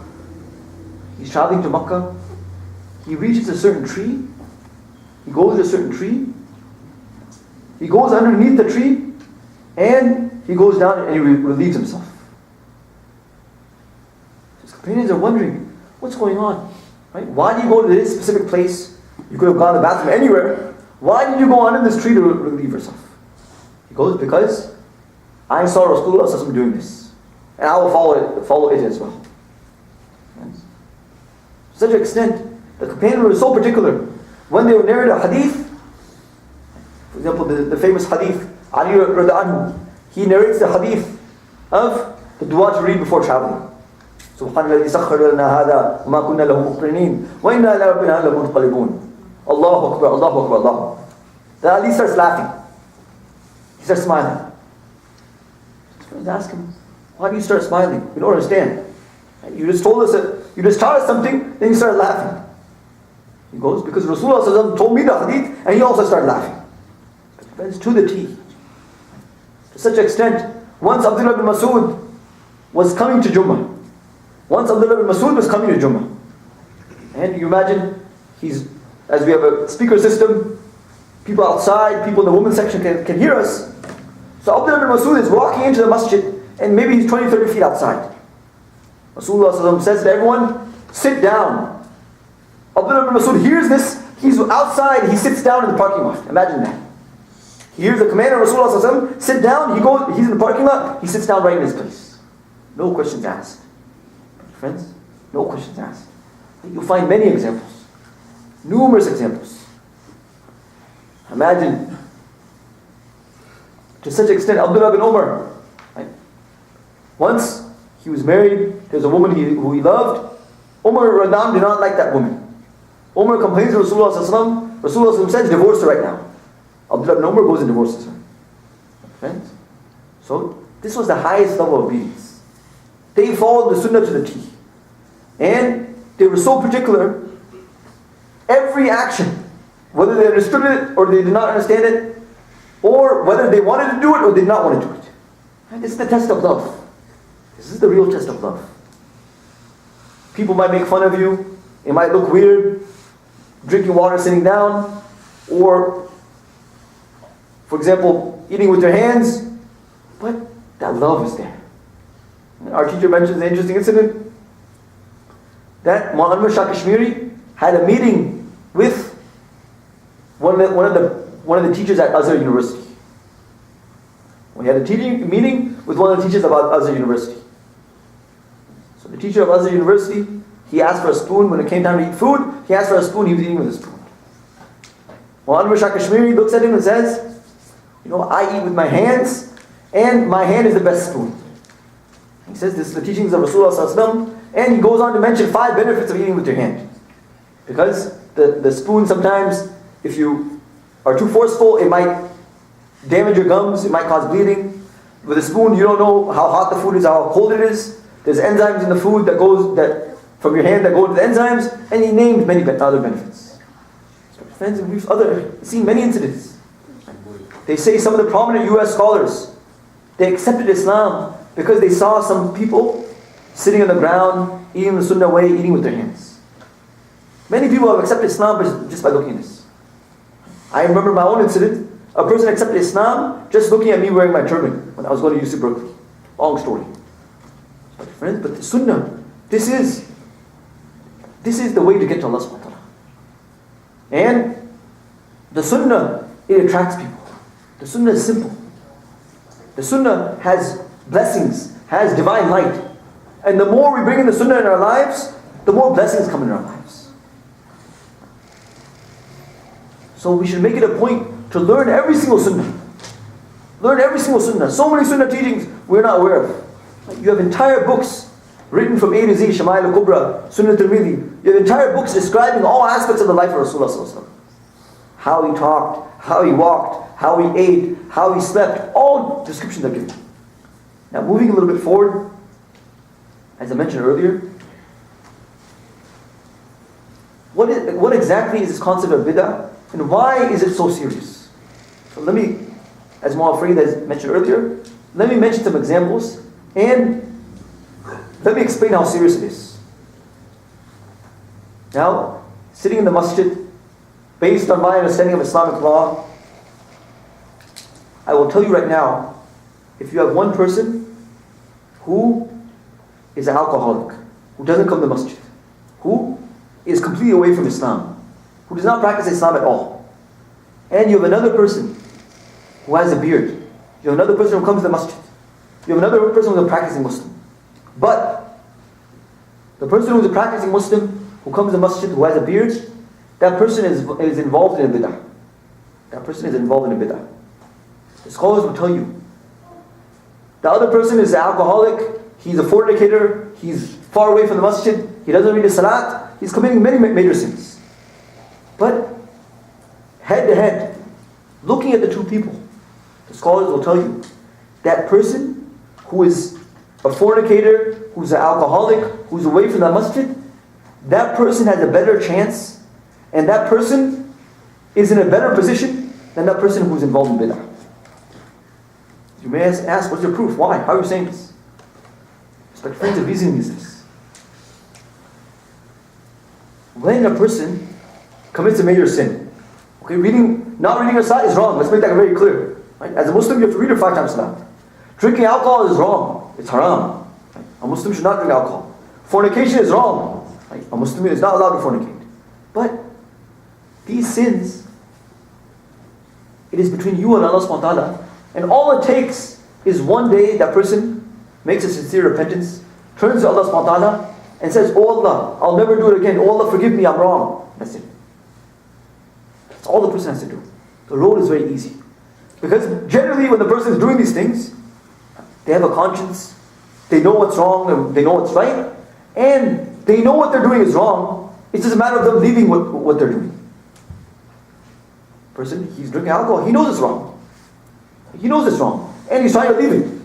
he reaches a certain tree, he goes to a certain tree, he goes underneath the tree, and he goes down and he relieves himself. His companions are wondering, what's going on? Right? Why do you go to this specific place? You could have gone to the bathroom anywhere. Why did you go under this tree to relieve yourself? He goes, because I saw Rasulullah sallallahu alaihi wasallam doing this, and I will follow it as well. Yes. To such an extent, the companions were so particular. When they would narrate a hadith, for example, the famous hadith, Ali radiallahu anhu, he narrates the hadith of the dua to read before traveling. Subhanallah, sakhkhara lana hadha, wa ma kunna lahu muqrinin, wa inna ila rabbina lamunqalibun. Allahu Akbar, Allahu Akbar, Allahu Akbar. Then Ali starts laughing. He starts smiling. His friends ask him, why do you start smiling? We don't understand. You just taught us something, then you started laughing. He goes, because Rasulullah told me the hadith, and he also started laughing. Friends, to the T. To such an extent, once Abdullah bin Mas'ud was coming to Jummah. And you imagine, as we have a speaker system, people outside, people in the women's section can hear us. So Abdullah bin Mas'ud is walking into the masjid, and maybe he's 20, 30 feet outside. Rasulullah says to everyone, sit down. Abdullah bin Mas'ud hears this, he's outside, he sits down in the parking lot. Imagine that. He hears the command of Rasulullah, sit down, he's in the parking lot, he sits down right in his place. No questions asked. Friends, no questions asked. You'll find many examples. Numerous examples. Imagine, to such an extent, Abdullah bin Umar, right? Once he was married, there's a woman who he loved. Umar did not like that woman. Umar complains to Rasulullah. Rasulullah says, divorce her right now. Abdullah bin Umar goes and divorces her. Friends? So, this was the highest level of obedience. They followed the Sunnah to the T. And they were so particular, every action, whether they understood it or they did not understand it, or whether they wanted to do it or did not want to do it. And this is the test of love. This is the real test of love. People might make fun of you, it might look weird, drinking water sitting down, or For example, eating with your hands, but that love is there. Our teacher mentions an interesting incident that Muhammad Shah Kashmiri had a meeting with one of the teachers at Azhar University. We had a meeting with one of the teachers about Azhar University. So the teacher of Azhar University, he asked for a spoon. When it came time to eat food, he asked for a spoon. He was eating with a spoon. Muhammad Shah Kashmiri looks at him and says, I eat with my hands, and my hand is the best spoon. He says this is the teachings of Rasulullah Sallallahu Alaihi Wasallam, and he goes on to mention 5 benefits of eating with your hand. Because the spoon sometimes, if you are too forceful, it might damage your gums, it might cause bleeding. With a spoon, you don't know how hot the food is, how cold it is. There's enzymes in the food that from your hand that go to the enzymes, and he named many other benefits. So friends, we've seen many incidents. They say some of the prominent US scholars, they accepted Islam because they saw some people sitting on the ground, eating the Sunnah way, eating with their hands. Many people have accepted Islam just by looking at this. I remember my own incident. A person accepted Islam just looking at me wearing my turban when I was going to UC Berkeley. Long story. But friends, but the Sunnah, this is the way to get to Allah subhanahu wa ta'ala. And the Sunnah, it attracts people. The Sunnah is simple. The Sunnah has blessings, has divine light. And the more we bring in the Sunnah in our lives, the more blessings come in our lives. So we should make it a point to learn every single Sunnah. Learn every single Sunnah. So many Sunnah teachings we're not aware of. You have entire books written from A to Z, Shama'il al-Kubra, Sunnah al-Tirmidhi. You have entire books describing all aspects of the life of Rasulullah Sallallahu Alaihi Wasallam. How he talked, how he walked, how he ate, how he slept. All descriptions are given. Now moving a little bit forward, as I mentioned earlier, what exactly is this concept of bid'ah, and why is it so serious? So let me, as Mu'awwal Fareed has mentioned earlier, let me mention some examples, and let me explain how serious it is. Now, sitting in the masjid, based on my understanding of Islamic law, I will tell you right now, if you have one person who is an alcoholic, who doesn't come to masjid, who is completely away from Islam, who does not practice Islam at all, and you have another person who has a beard, you have another person who comes to the masjid, you have another person who is a practicing Muslim, but the person who is a practicing Muslim, who comes to the masjid, who has a beard, that person is involved in a bid'ah. That person is involved in a bid'ah. The scholars will tell you, the other person is an alcoholic, he's a fornicator, he's far away from the masjid, he doesn't read the salat, he's committing many major sins. But head to head, looking at the two people, the scholars will tell you, that person who is a fornicator, who's an alcoholic, who's away from the masjid, that person has a better chance, and that person is in a better position than that person who's involved in bid'ah. You may ask, what's your proof? Why? How are you saying this? But friends, the reason is this. When a person commits a major sin, okay, not reading a salat is wrong. Let's make that very clear. Right? As a Muslim, you have to read it 5 times salat. Drinking alcohol is wrong. It's haram. Right? A Muslim should not drink alcohol. Fornication is wrong. Right? A Muslim is not allowed to fornicate. But these sins, it is between you and Allah subhanahu wa ta'ala. And all it takes is one day that person makes a sincere repentance, turns to Allah subhanahu wa ta'ala, and says, "Oh Allah, I'll never do it again. Oh Allah, forgive me, I'm wrong." That's it. That's all the person has to do. The road is very easy. Because generally when the person is doing these things, they have a conscience, they know what's wrong and they know what's right, and they know what they're doing is wrong. It's just a matter of them leaving what they're doing. Person, he's drinking alcohol, he knows it's wrong. He knows it's wrong, and he's trying to leave it.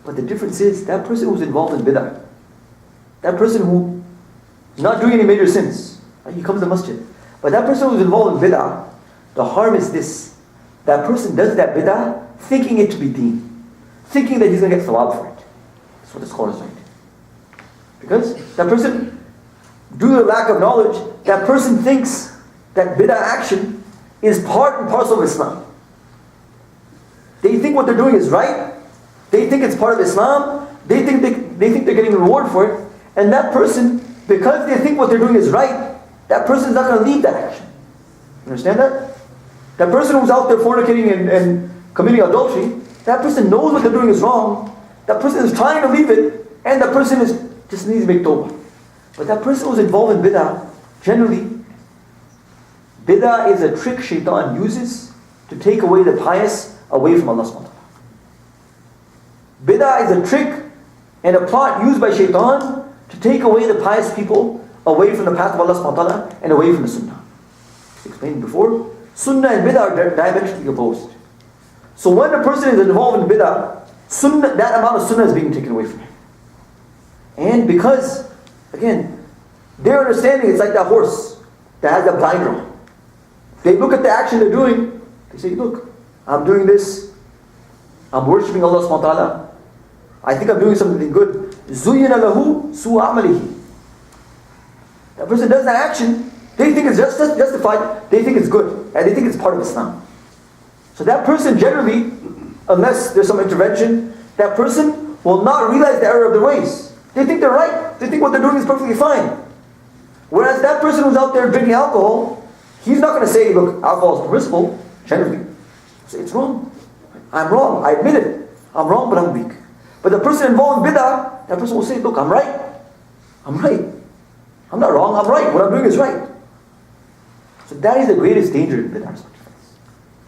But the difference is, that person who's involved in bid'ah, that person who is not doing any major sins, he comes to masjid. But that person who's involved in bid'ah, the harm is this. That person does that bid'ah thinking it to be deen. Thinking that he's going to get thawab for it. That's what the scholars write. Because that person, due to the lack of knowledge, that person thinks that bid'ah action is part and parcel of Islam. They think what they're doing is right. They think it's part of Islam. They think they're getting reward for it. And that person, because they think what they're doing is right, that person is not going to leave that action. You understand that? That person who's out there fornicating and committing adultery, that person knows what they're doing is wrong. That person is trying to leave it, and that person just needs to make tawbah. But that person who's involved in bid'ah, generally, bid'ah is a trick shaitan uses to take away the pious away from Allah subhanahu wa ta'ala. Bid'ah is a trick and a plot used by shaitan to take away the pious people away from the path of Allah subhanahu wa ta'ala and away from the sunnah. As explained before, sunnah and bid'ah are diametrically opposed. So when a person is involved in bid'ah, sunnah, that amount of sunnah is being taken away from him. And because, again, their understanding is like that horse that has a blinder on. They look at the action they're doing, they say, look, I'm doing this, I'm worshipping Allah subhanahu wa ta'ala, I think I'm doing something good. زُيِّنَ لَهُ سُوءَ عَمَلِهِ. That person does that action, they think it's justified, they think it's good, and they think it's part of Islam. So that person generally, unless there's some intervention, that person will not realize the error of their ways. They think they're right, they think what they're doing is perfectly fine. Whereas that person who's out there drinking alcohol, he's not going to say, look, alcohol is permissible, generally. Say, it's wrong. I'm wrong, I admit it. I'm wrong, but I'm weak. But the person involved in bid'ah, that person will say, look, I'm right. I'm right. I'm not wrong, I'm right. What I'm doing is right. So that is the greatest danger in bid'ah.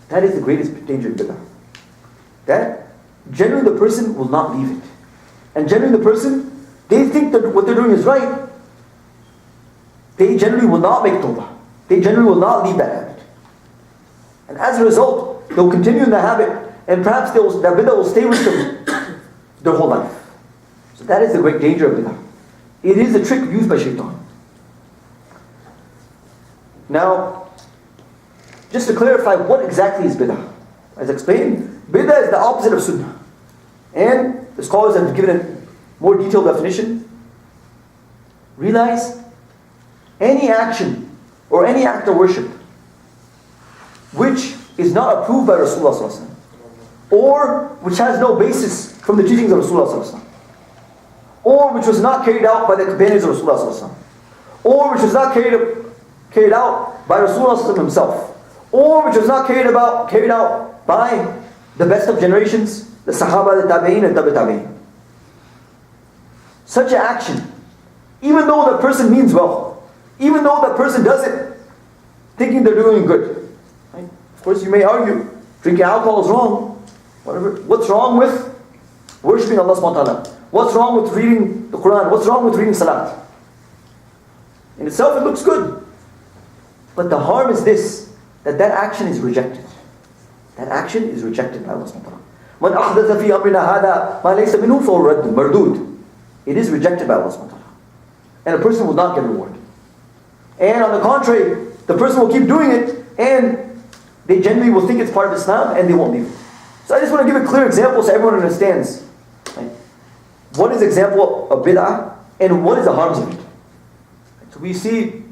That is the greatest danger in bid'ah. That generally the person will not leave it. And generally the person, they think that what they're doing is right. They generally will not make tawbah. They generally will not leave that habit. And as a result, they'll continue in the habit, and perhaps that bid'ah will stay with them their whole life. So that is the great danger of bid'ah. It is a trick used by shaitan. Now, just to clarify what exactly is bid'ah. As explained, bid'ah is the opposite of sunnah. And the scholars have given a more detailed definition. Realize, any action or any act of worship which is not approved by Rasulullah sallallahu alaihi wasallam, or which has no basis from the teachings of Rasulullah sallallahu alaihi wasallam, or which was not carried out by the companions of Rasulullah sallallahu alaihi wasallam, or which was not carried out by Rasulullah sallallahu alaihi wasallam himself, or which was not carried out by the best of generations, the Sahaba, the Tabi'in, and Tabi' Tabi'in. Such an action, even though the person means well, even though the person does it thinking they're doing good, right? Of course you may argue, drinking alcohol is wrong. Whatever. What's wrong with worshipping Allah subhanahu wa ta'ala? What's wrong with reading the Quran? What's wrong with reading Salat? In itself it looks good. But the harm is this, that action is rejected. That action is rejected by Allah subhanahu wa ta'ala. مَنْ أَحْدَثَ فِي أَمْرِنَا هَذَا مَا لَيْسَ مِنْهُ فَهُوَ رَدٌّ مَرْدُودٌ. It is rejected by Allah subhanahu wa ta'ala. And a person will not get reward. And on the contrary, the person will keep doing it, and they generally will think it's part of Islam, and they won't leave it. So I just want to give a clear example so everyone understands. Right? What is example of bid'ah, and what is the harms of it? So we see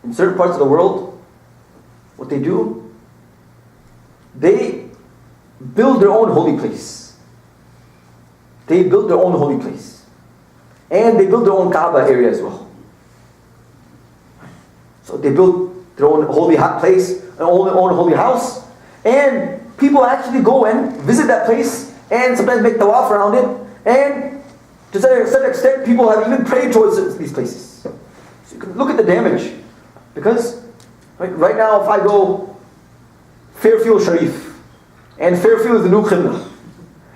in certain parts of the world, what they do, they build their own holy place. They build their own holy place. And they build their own Kaaba area as well. So they build their own holy place, their own holy house, and people actually go and visit that place and sometimes make tawaf around it, and to such an extent people have even prayed towards these places. So you can look at the damage. Because right now if I go Fairfield Sharif, and Fairfield is the new Qibla,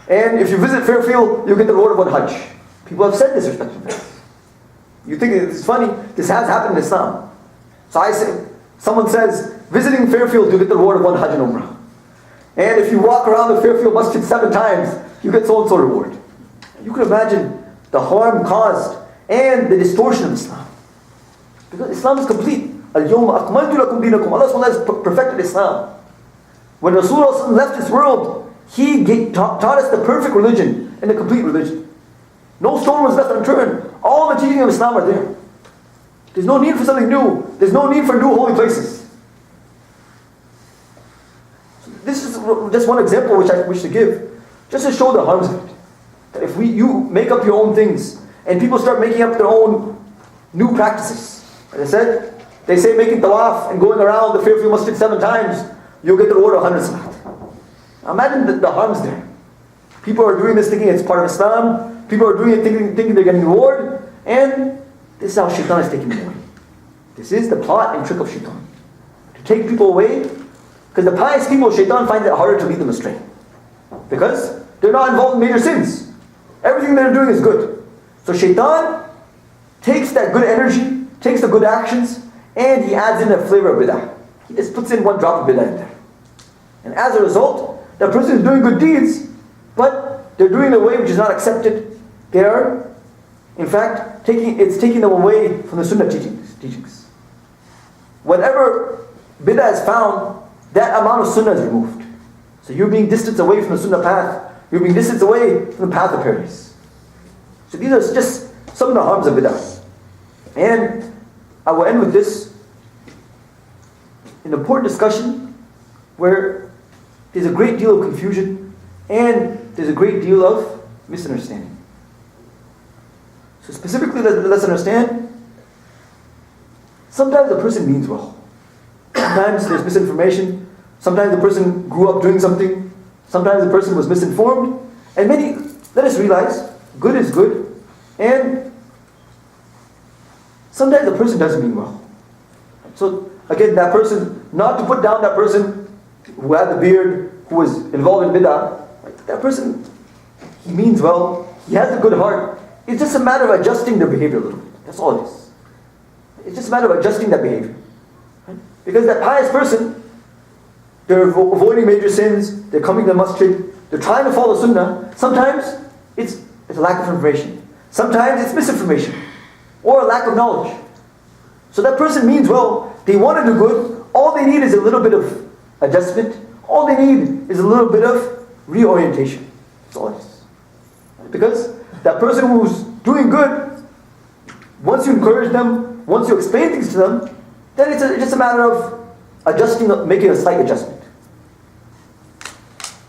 and if you visit Fairfield you get the reward of one Hajj. People have said this respectfully. You think it's funny, this has happened in Islam. So I say, someone says, visiting Fairfield you get the reward of one Hajj and Umrah. And if you walk around the Fairfield Masjid 7 times, you get so and so reward. You can imagine the harm caused and the distortion of Islam. Because Islam is complete. Al-Yawma akmaltu lakum dinakum. Allah SWT has perfected Islam. When Rasulullah left this world, he taught us the perfect religion and the complete religion. No stone was left unturned. All the teachings of Islam are there. There's no need for something new. There's no need for new holy places. this is just one example which I wish to give, just to show the harms of it. That if you make up your own things, and people start making up their own new practices. As I said, they say making tawaf and going around the Fairfield Masjid 7 times, you'll get the reward of 100 salat. Imagine the harms there. People are doing this thinking it's part of Islam. People are doing it thinking they're getting reward. And this is how shaitan is taking them away. This is the plot and trick of shaitan. To take people away. Because the pious people, shaitan finds it harder to lead them astray. Because they're not involved in major sins. Everything they're doing is good. So shaitan takes that good energy, takes the good actions, and he adds in a flavor of bidah. He just puts in one drop of bidah in there. And as a result, that person is doing good deeds, but they're doing it in a way which is not accepted. They are, in fact, it's taking them away from the Sunnah teachings. Whenever bidah is found, that amount of Sunnah is removed. So you're being distanced away from the Sunnah path. You're being distanced away from the path of paradise. So these are just some of the harms of bidah. And I will end with this. An important discussion where there's a great deal of confusion and there's a great deal of misunderstanding. So specifically, let's understand, sometimes a person means well. Sometimes there's misinformation. Sometimes the person grew up doing something. Sometimes the person was misinformed. And let us realize, good is good. And sometimes the person doesn't mean well. So again, that person, not to put down that person who had the beard, who was involved in bidah, that person, he means well, he has a good heart. It's just a matter of adjusting their behavior a little bit. That's all it is. It's just a matter of adjusting that behavior. Right? Because that pious person, they're avoiding major sins, they're coming to the masjid, they're trying to follow sunnah. Sometimes it's a lack of information. Sometimes it's misinformation. Or a lack of knowledge. So that person means well, they want to do good, all they need is a little bit of adjustment, all they need is a little bit of reorientation. That's all it is. Because that person who's doing good, once you encourage them, once you explain things to them, then it's just a matter of adjusting, making a slight adjustment.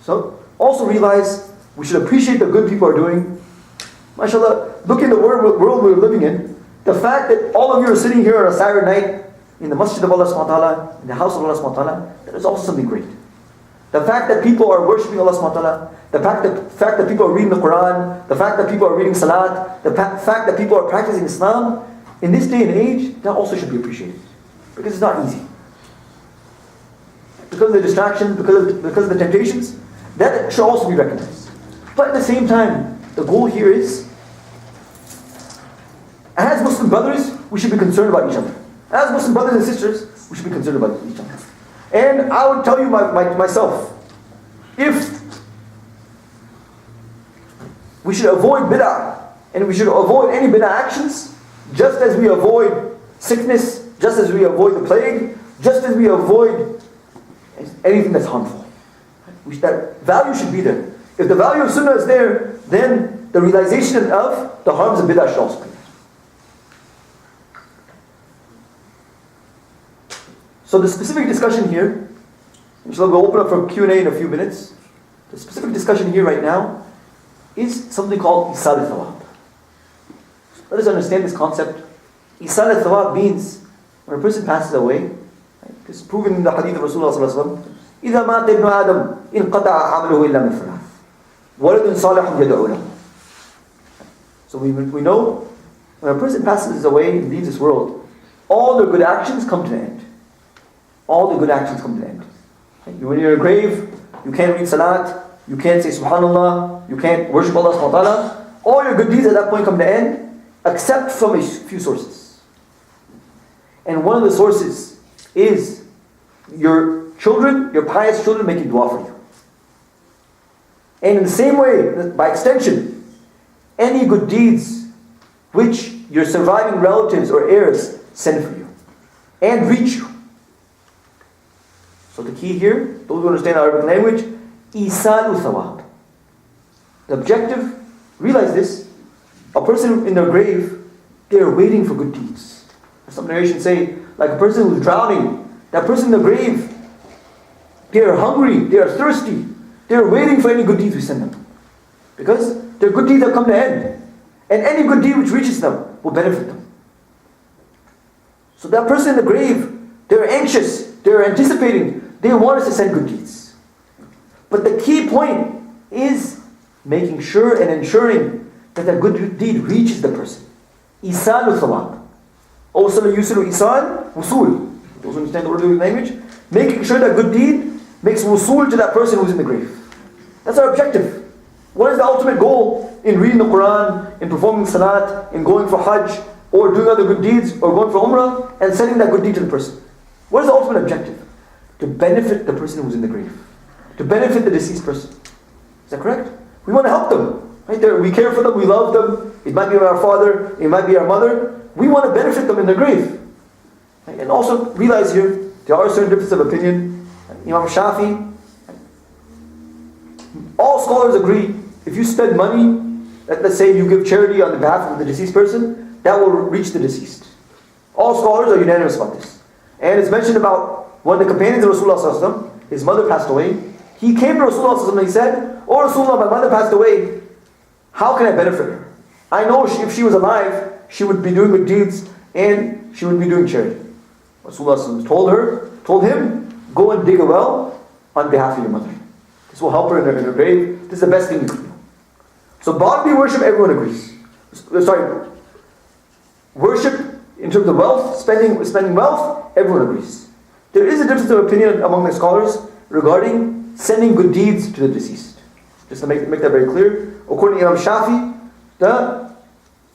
So, also realize we should appreciate the good people are doing. MashaAllah, look in the world we're living in. The fact that all of you are sitting here on a Saturday night in the Masjid of Allah subhanahu wa ta'ala, in the house of Allah subhanahu wa ta'ala, that is also something great. The fact that people are worshipping Allah subhanahu wa ta'ala, the fact that people are reading the Quran, the fact that people are reading Salat, the fact that people are practicing Islam, in this day and age, that also should be appreciated. Because it's not easy. Because of the distractions, because of the temptations, that should also be recognized. But at the same time, the goal here is, as Muslim brothers, we should be concerned about each other. As Muslim brothers and sisters, we should be concerned about each other. And I would tell you myself, if we should avoid bid'ah, and we should avoid any bid'ah actions, just as we avoid sickness, just as we avoid the plague, just as we avoid anything that's harmful. That value should be there. If the value of sunnah is there, then the realization of the harms of bid'ah should also be there. So the specific discussion here, inshallah we'll open up for Q&A in a few minutes. The specific discussion here right now is something called Isal al-Thawab. Let us understand this concept. Isal al-Thawab means when a person passes away, right, this is proven in the hadith of Rasulullah sallallahu alaihi wasallam, إِذَا مَاتَ ابْنُ آدَمْ إِنْقَطَعَ عَمْلُهُ إِلَّا مِنْ ثَلَاثٍ وَلَدٌ صَالِحٌ يَدْعُو لَهُ. So we know when a person passes away and leaves this world, all their good actions come to an end. All the good actions come to an end. When you're in a grave, you can't read salat, you can't say subhanallah, you can't worship Allah subhanahu wa ta'ala. All your good deeds at that point come to an end, except from a few sources. And one of the sources is your children, your pious children making dua for you. And in the same way, by extension, any good deeds which your surviving relatives or heirs send for you and reach you. So the key here, those who understand Arabic language, Isalu Thawab. The objective, realize this, a person in their grave, they are waiting for good deeds. Some narrations say, like a person who's drowning, that person in the grave, They are hungry, they are thirsty, they are waiting for any good deeds we send them. Because their good deeds have come to end. And any good deed which reaches them will benefit them. So that person in the grave, they're anxious, they're anticipating, they want us to send good deeds. But the key point is making sure and ensuring that that good deed reaches the person. Isalu thawab. Awsala yusilu isan, wusul. Those who understand the Urdu language, making sure that good deed makes wusul to that person who's in the grave. That's our objective. What is the ultimate goal in reading the Quran, in performing salat, in going for hajj, or doing other good deeds, or going for umrah, and sending that good deed to the person? What is the ultimate objective? To benefit the person who's in the grave. To benefit the deceased person. Is that correct? We want to help them. Right there, we care for them, we love them. It might be our father, it might be our mother. We want to benefit them in their grave. Right? And also realize here, there are certain differences of opinion. Imam Shafi, all scholars agree, if you spend money, let's say you give charity on behalf of the deceased person, that will reach the deceased. All scholars are unanimous about this. And it's mentioned about one of the companions of Rasulullah, his mother passed away. He came to Rasulullah and he said, "Oh Rasulullah, my mother passed away. How can I benefit her? I know if she was alive, she would be doing good deeds and she would be doing charity." Rasulullah told him, "Go and dig a well on behalf of your mother. This will help her in her grave. This is the best thing you can do." So bodily worship, everyone agrees. Worship in terms of wealth, spending wealth, everyone agrees. There is a difference of opinion among the scholars regarding sending good deeds to the deceased. Just to make that very clear, according to Imam Shafi, the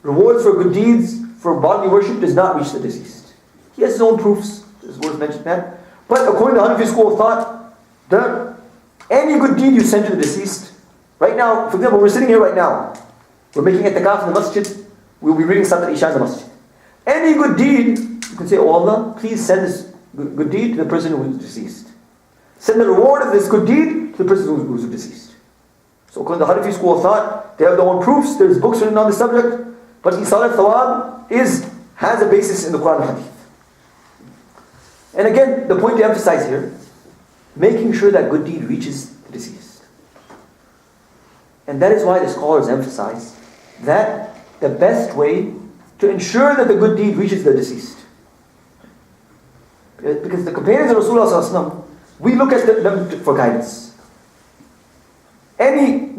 rewards for good deeds, for bodily worship, does not reach the deceased. He has his own proofs, it's worth mentioning that. But according to the Hanafi school of thought, any good deed you send to the deceased, right now, for example, we're sitting here right now, we're making itikaf in the masjid, we'll be reading Salat Isha in the masjid. Any good deed, you can say, "Oh Allah, please send this good deed to the person who is deceased. Send the reward of this good deed to the person who is deceased." So according to the Hanafi school of thought, they have their own proofs, there's books written on the subject, but Isal al-Thawab has a basis in the Quran and Hadith. And again, the point to emphasize here, making sure that good deed reaches the deceased. And that is why the scholars emphasize that the best way to ensure that the good deed reaches the deceased. Because the companions of Rasulullah, we look at them for guidance. Any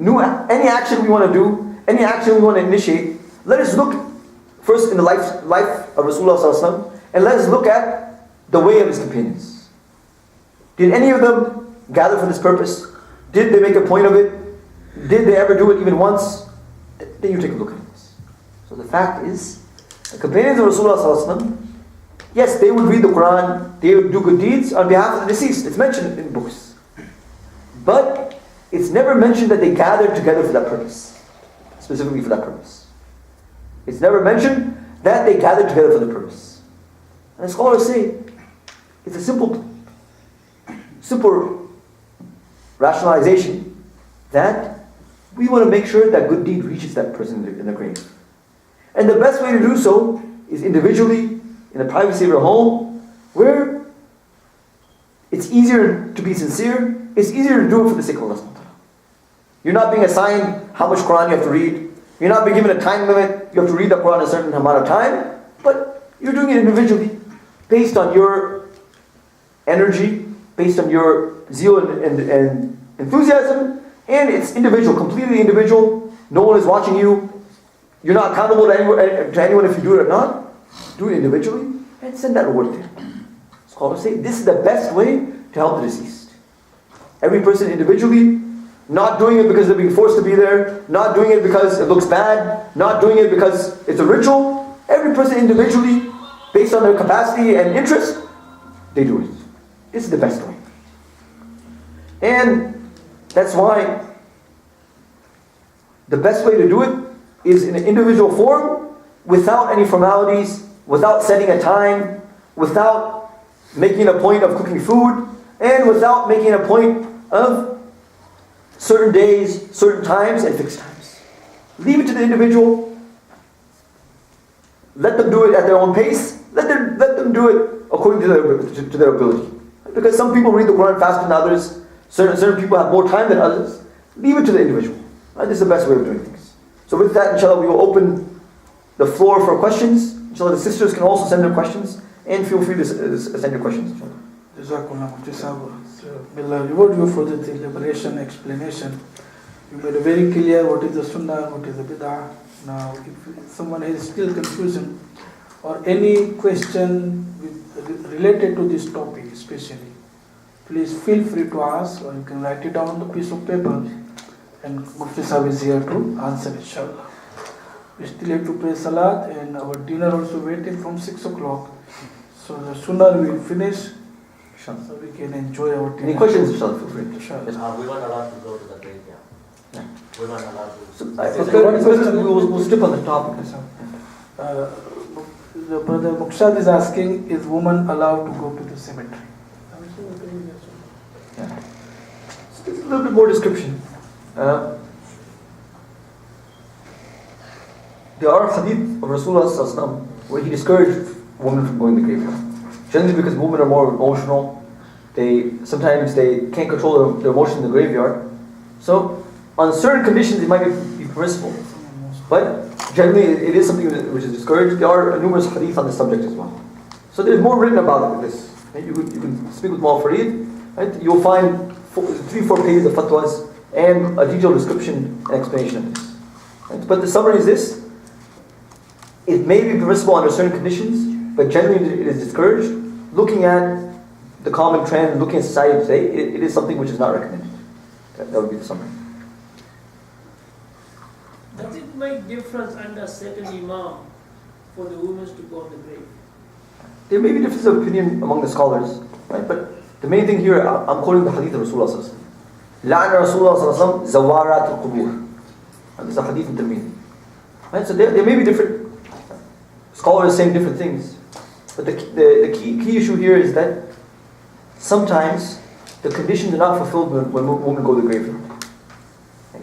action we want to do, any action we want to initiate, let us look first in the life of Rasulullah and let us look at the way of his companions. Did any of them gather for this purpose? Did they make a point of it? Did they ever do it even once? Then you take a look at this. So the fact is, the companions of Rasulullah, yes, they would read the Quran, they would do good deeds on behalf of the deceased. It's mentioned in books. But it's never mentioned that they gathered together for that purpose. Specifically for that purpose. It's never mentioned that they gathered together for the purpose. And the scholars say, it's a simple rationalization that we want to make sure that good deed reaches that person in the grave. And the best way to do so is individually, in the privacy of your home, where it's easier to be sincere, it's easier to do it for the sake of Allah. You're not being assigned how much Quran you have to read. You're not being given a time limit, you have to read the Quran a certain amount of time, but you're doing it individually, based on your energy, based on your zeal and enthusiasm, and it's individual, completely individual. No one is watching you. You're not accountable to anyone if you do it or not. Do it individually and send that reward there. Scholars say this is the best way to help the deceased. Every person individually, not doing it because they're being forced to be there, not doing it because it looks bad, not doing it because it's a ritual. Every person individually, based on their capacity and interest, they do it. This is the best way. And that's why the best way to do it is in an individual form, without any formalities, without setting a time, without making a point of cooking food, and without making a point of certain days, certain times, and fixed times. Leave it to the individual. Let them do it at their own pace. Let them do it according to their ability. Because some people read the Quran faster than others, certain people have more time than others. Leave it to the individual. Right? This is the best way of doing things. So with that, inshallah, we will open the floor for questions. Inshallah, the sisters can also send their questions, and feel free to send your questions. Inshallah. Jazakallah Mufti Sahib. May Allah reward you for the elaboration, explanation. You made it very clear what is the Sunnah, what is the Bidah. Now, if someone has still confusion or any question related to this topic especially, please feel free to ask, or you can write it down on a piece of paper, and Mufti Sahib is here to answer, inshallah. We still have to pray Salat, and our dinner also waiting from 6 o'clock. So the sooner we will finish, so we can enjoy our dinner. Any questions, inshallah, feel free. Inshallah. We weren't allowed to go to the graveyard. Yeah. We weren't allowed to. So, one question, we'll skip on the topic. The brother Mukshad is asking, is woman allowed to go to the cemetery? Yeah. So there's a little bit more description. There are hadith of Rasulullah where he discouraged women from going to the graveyard. Generally because women are more emotional. Sometimes they can't control their emotions in the graveyard. So on certain conditions it might be permissible. But generally it is something which is discouraged. There are numerous hadith on this subject as well. So there's more written about this. Right? You can speak with Maul Farid. Right? You'll find 3-4 pages of fatwas and a detailed description and explanation of this. Right? But the summary is this. It may be permissible under certain conditions, but generally it is discouraged. Looking at the common trend, looking at society today, it is something which is not recommended. That would be the summary. Does it make difference under certain imam for the women to go to the grave? There may be differences of opinion among the scholars, right? But the main thing here, I'm quoting the hadith of Rasulullah. La'ana Rasulullah zawarat al-qubur. This is a hadith in Tirmidhi. Right? So there may be different scholars saying different things. But the key issue here is that sometimes the conditions are not fulfilled when women go to the graveyard.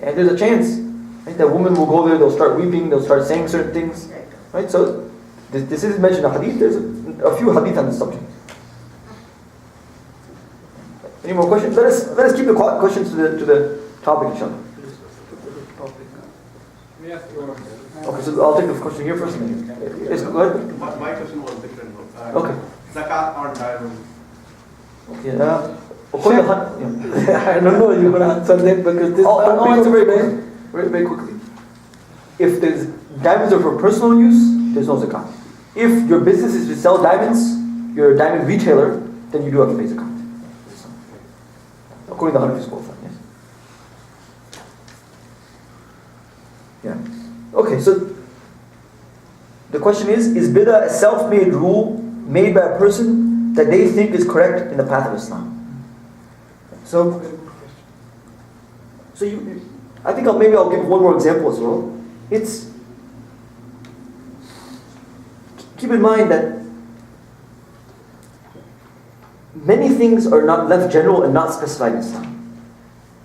And there's a chance, right, that women will go there, they'll start weeping, they'll start saying certain things. Right? So this is mentioned in a hadith. There's a few hadith on this subject. Any more questions? Let us keep the questions to the topic, inshallah. Okay, so I'll take the question here first. Yes, go ahead. My question was different. Okay. Zakat on diamond. Okay. I don't know, you're going to answer that because this I'll answer very quickly. If the diamonds are for personal use, there's no zakat. If your business is to sell diamonds, you're a diamond retailer, then you do have to pay zakat. According to the Hanafi school of thought, yes. Yeah. Okay, so the question is Bidah a self-made rule made by a person that they think is correct in the path of Islam? So I think maybe I'll give one more example as well. Keep in mind that many things are not left general and not specified in Islam.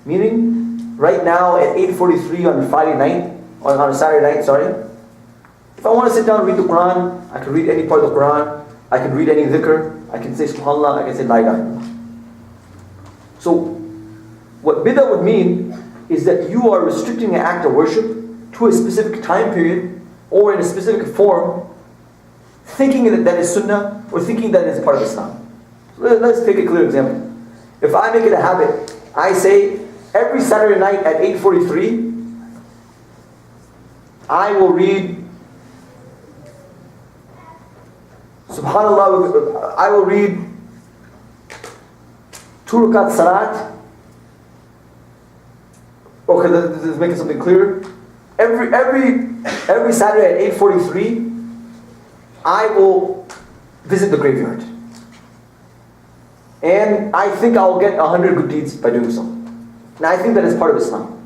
Meaning, right now at 8:43 on Friday night, on a Saturday night, if I want to sit down and read the Quran, I can read any part of the Quran, I can read any dhikr, I can say subhanallah, I can say la ilaha illallah. So, what bid'ah would mean is that you are restricting an act of worship to a specific time period or in a specific form, thinking that is sunnah or thinking that is part of Islam. So let's take a clear example. If I make it a habit, I say every Saturday night at 8:43, I will read subhanallah, I will read 2 rakat salat. Okay, this is making something clearer. Every Saturday at 8:43, I will visit the graveyard. And I think I'll get 100 good deeds by doing so. And I think that is part of Islam.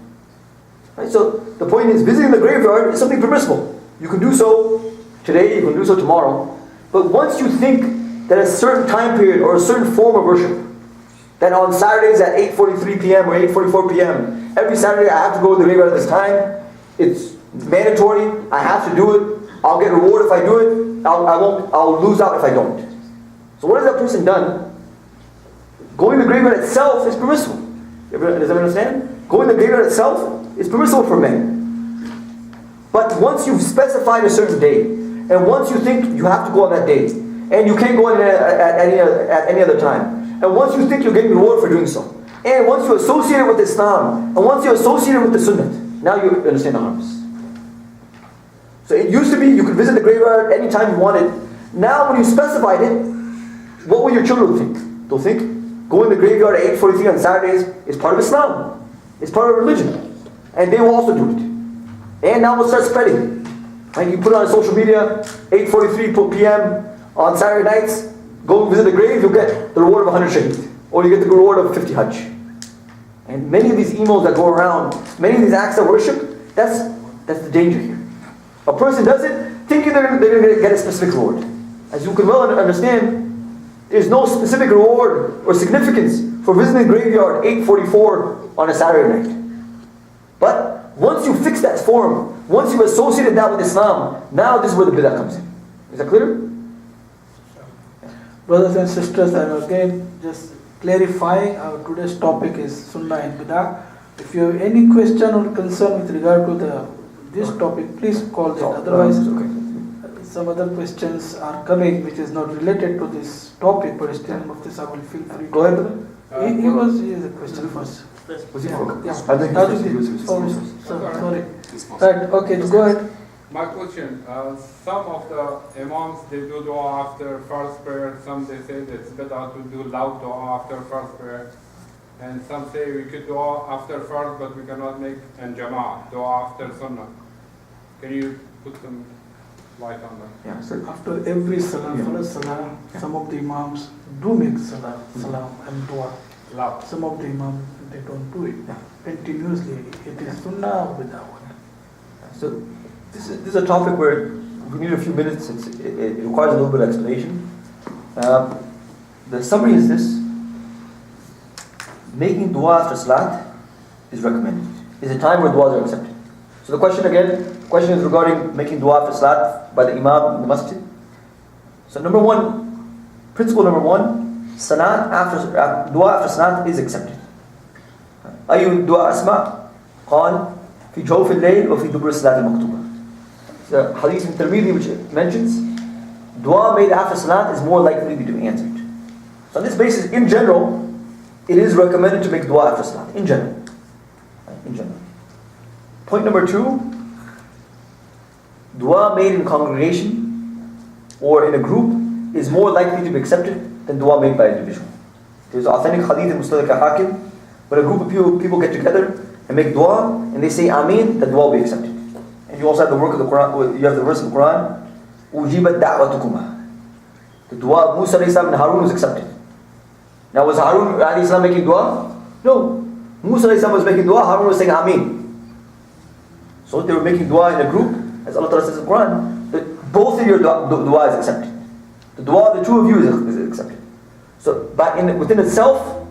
Right? So the point is, visiting the graveyard is something permissible. You can do so today, you can do so tomorrow. But once you think that a certain time period or a certain form of worship, that on Saturdays at 8:43 p.m. or 8:44 p.m., every Saturday I have to go to the graveyard at this time, it's mandatory, I have to do it, I'll get reward if I do it, I'll lose out if I don't. So what has that person done? Going to the graveyard itself is permissible. Does everyone understand? Going to the graveyard itself is permissible for men. But once you've specified a certain day, and once you think you have to go on that day, and you can't go on at any other time, and once you think you're getting reward for doing so, and once you associate it with Islam, and once you associate it with the Sunnah, now you understand the harms. So it used to be you could visit the graveyard anytime you wanted. Now when you specified it, what will your children think? They'll think going to the graveyard at 8:43 on Saturdays is part of Islam. It's part of religion. And they will also do it. And now we'll start spreading. And you put it on social media, 8:43 p.m. on Saturday nights, go visit the grave, you'll get the reward of 100 shaheed. Or you get the reward of 50 hajj. And many of these emails that go around, many of these acts of worship, that's the danger here. A person does it thinking they're going to get a specific reward. As you can well understand, there's no specific reward or significance for visiting the graveyard 8:44 on a Saturday night. But once you fix that form, once you associated that with Islam, now this is where the Bidah comes in. Is that clear? Brothers and sisters, I'm again just clarifying our today's topic is Sunnah and Bidah. If you have any question or concern with regard to this topic, please call it. Otherwise, some other questions are coming which is not related to this topic, but still Mufti Sahib will feel free. Go ahead. He has a question first. Was he for? Yeah. I think he was. Sorry. Right, okay, go ahead. My question, some of the imams, they do dua after first prayer. Some they say that it's better to do loud dua after first prayer. And some say we could dua after first, but we cannot make in jama'ah, dua after sunnah. Can you put some light on that? Yeah, so After every salah, some of the imams do make salam and dua. Loud. Some of the imams, they don't do it continuously. It is sunnah or bidah. So this is a topic where we need a few minutes. It requires a little bit of explanation. The summary is this: making dua after salat is recommended. Is a time where duas are accepted. So the question is regarding making dua after salat by the imam in the masjid. So principle number one, dua after salat is accepted. أي دعاء أسمع قال في جوف الليل وفي دبر الصلاة المكتوبة. The hadith in Tirmidhi which mentions dua made after salat is more likely to be answered. So on this basis, in general, it is recommended to make dua after salat. In general. Point number two, dua made in congregation or in a group is more likely to be accepted than dua made by an individual. There's authentic hadith in Mustadrak al-Hakim. When a group of people get together and make dua and they say Ameen, the dua will be accepted. And you also have the work of the Quran. You have the verse of the Quran, Ujibat da'watukuma. The dua of Musa alayhi salam and Harun was accepted. Now was Harun alayhi salam making dua? No. Musa alayhi salam was making dua, Harun was saying Ameen. So they were making dua in a group, as Allah Ta'ala says in the Quran, that both of your dua is accepted. The dua of the two of you is accepted. So within itself,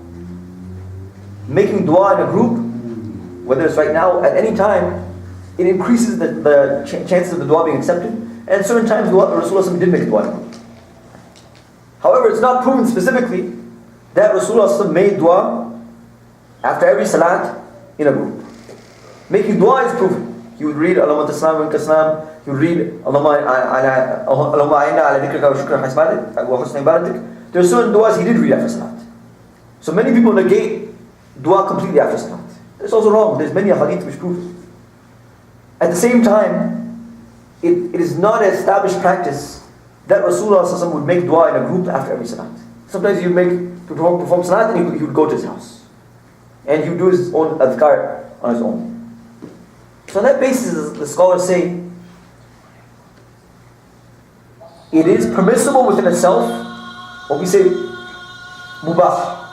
making dua in a group, whether it's right now, at any time, it increases the chances of the dua being accepted. And certain times Rasulullah did make a dua in a group. However, it's not proven specifically that Rasulullah made dua after every salat in a group. Making dua is proven. He would read Allahumma taslam wa kaslam. He would read Allahumma a'inna ala dhikrika wa shukrika wa husni ibadatik. There are certain duas he did read after salat. So many people negate dua completely after salat. It's also wrong. There's many hadith which prove it. At the same time, it is not an established practice that Rasulullah would make dua in a group after every salat. Sometimes he would perform salat and he would go to his house. And he would do his own adhkar on his own. So on that basis, the scholars say, it is permissible within itself, or we say, mubah.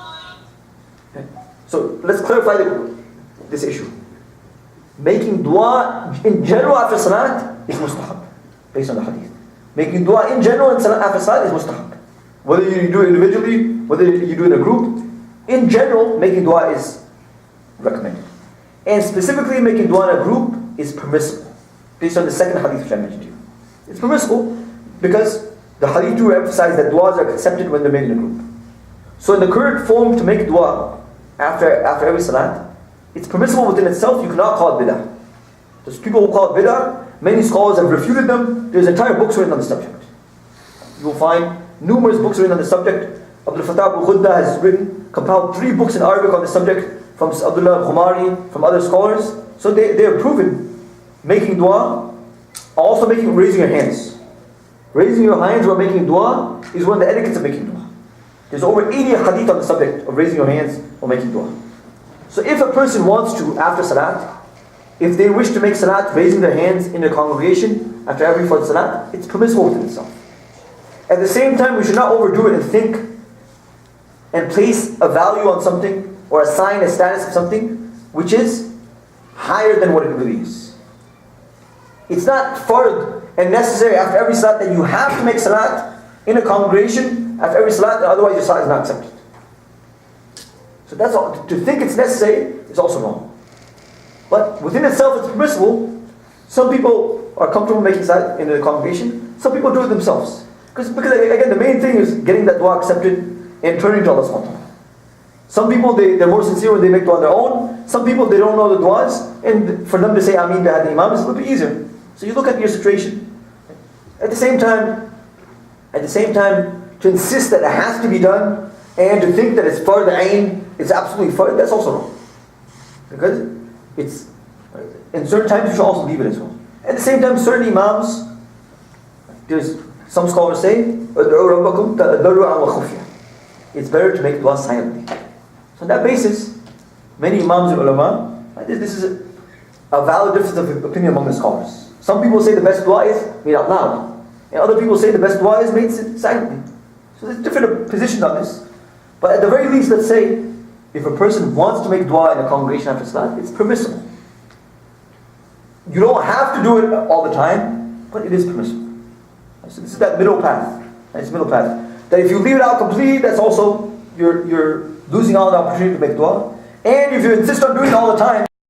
Okay. So let's clarify this issue. Making dua in general after salat is mustahab, based on the hadith. Making dua in general after salat is mustahab. Whether you do it individually, whether you do it in a group, in general, making dua is recommended. And specifically making dua in a group is permissible, based on the second hadith which I mentioned to you. It's permissible because the hadith do emphasize that duas are accepted when they're made in a group. So in the current form to make dua after every salat, it's permissible within itself, you cannot call it bidah. There's people who call it bidah, many scholars have refuted them, there's entire books written on the subject. You will find numerous books written on the subject. Abdul Fattah Abu Khudda has compiled 3 books in Arabic on the subject, from Abdullah al-Khumari, from other scholars. So they are proven making dua, also raising your hands. Raising your hands while making dua is one of the etiquettes of making dua. There's over 80 hadith on the subject of raising your hands while making dua. So if a person wants to, after salat, if they wish to make salat raising their hands in their congregation after every fard salat, it's permissible within itself. At the same time, we should not overdo it and think and place a value on something or assign a status of something which is higher than what it really is. It's not fard and necessary after every salat that you have to make salat in a congregation after every salat, otherwise your salat is not accepted. So that's all. To think it's necessary is also wrong. But within itself it's permissible. Some people are comfortable making salat in a congregation, some people do it themselves. Because again, the main thing is getting that dua accepted and turning to Allah subhanahu wa ta'ala. Some people, they're more sincere when they make dua on their own. Some people, they don't know the duas, and for them to say Ameen behind the Imam is a little bit easier. So you look at your situation. At the same time, to insist that it has to be done, and to think that it's fard ayn, it's absolutely fard, that's also wrong. Because it's, in certain times you should also leave it as well. At the same time, certain Imams, some scholars say, it's better to make dua silently. So on that basis, many Imams and ulama, this is a valid difference of opinion among the scholars. Some people say the best dua is made out loud, and other people say the best dua is made silently. So there's different positions on this. But at the very least, let's say, if a person wants to make dua in a congregation after salat, it's permissible. You don't have to do it all the time, but it is permissible. So this is that middle path. It's middle path. That if you leave it out completely, that's also, you're losing out on the opportunity to make dua. And if you insist on doing it all the time,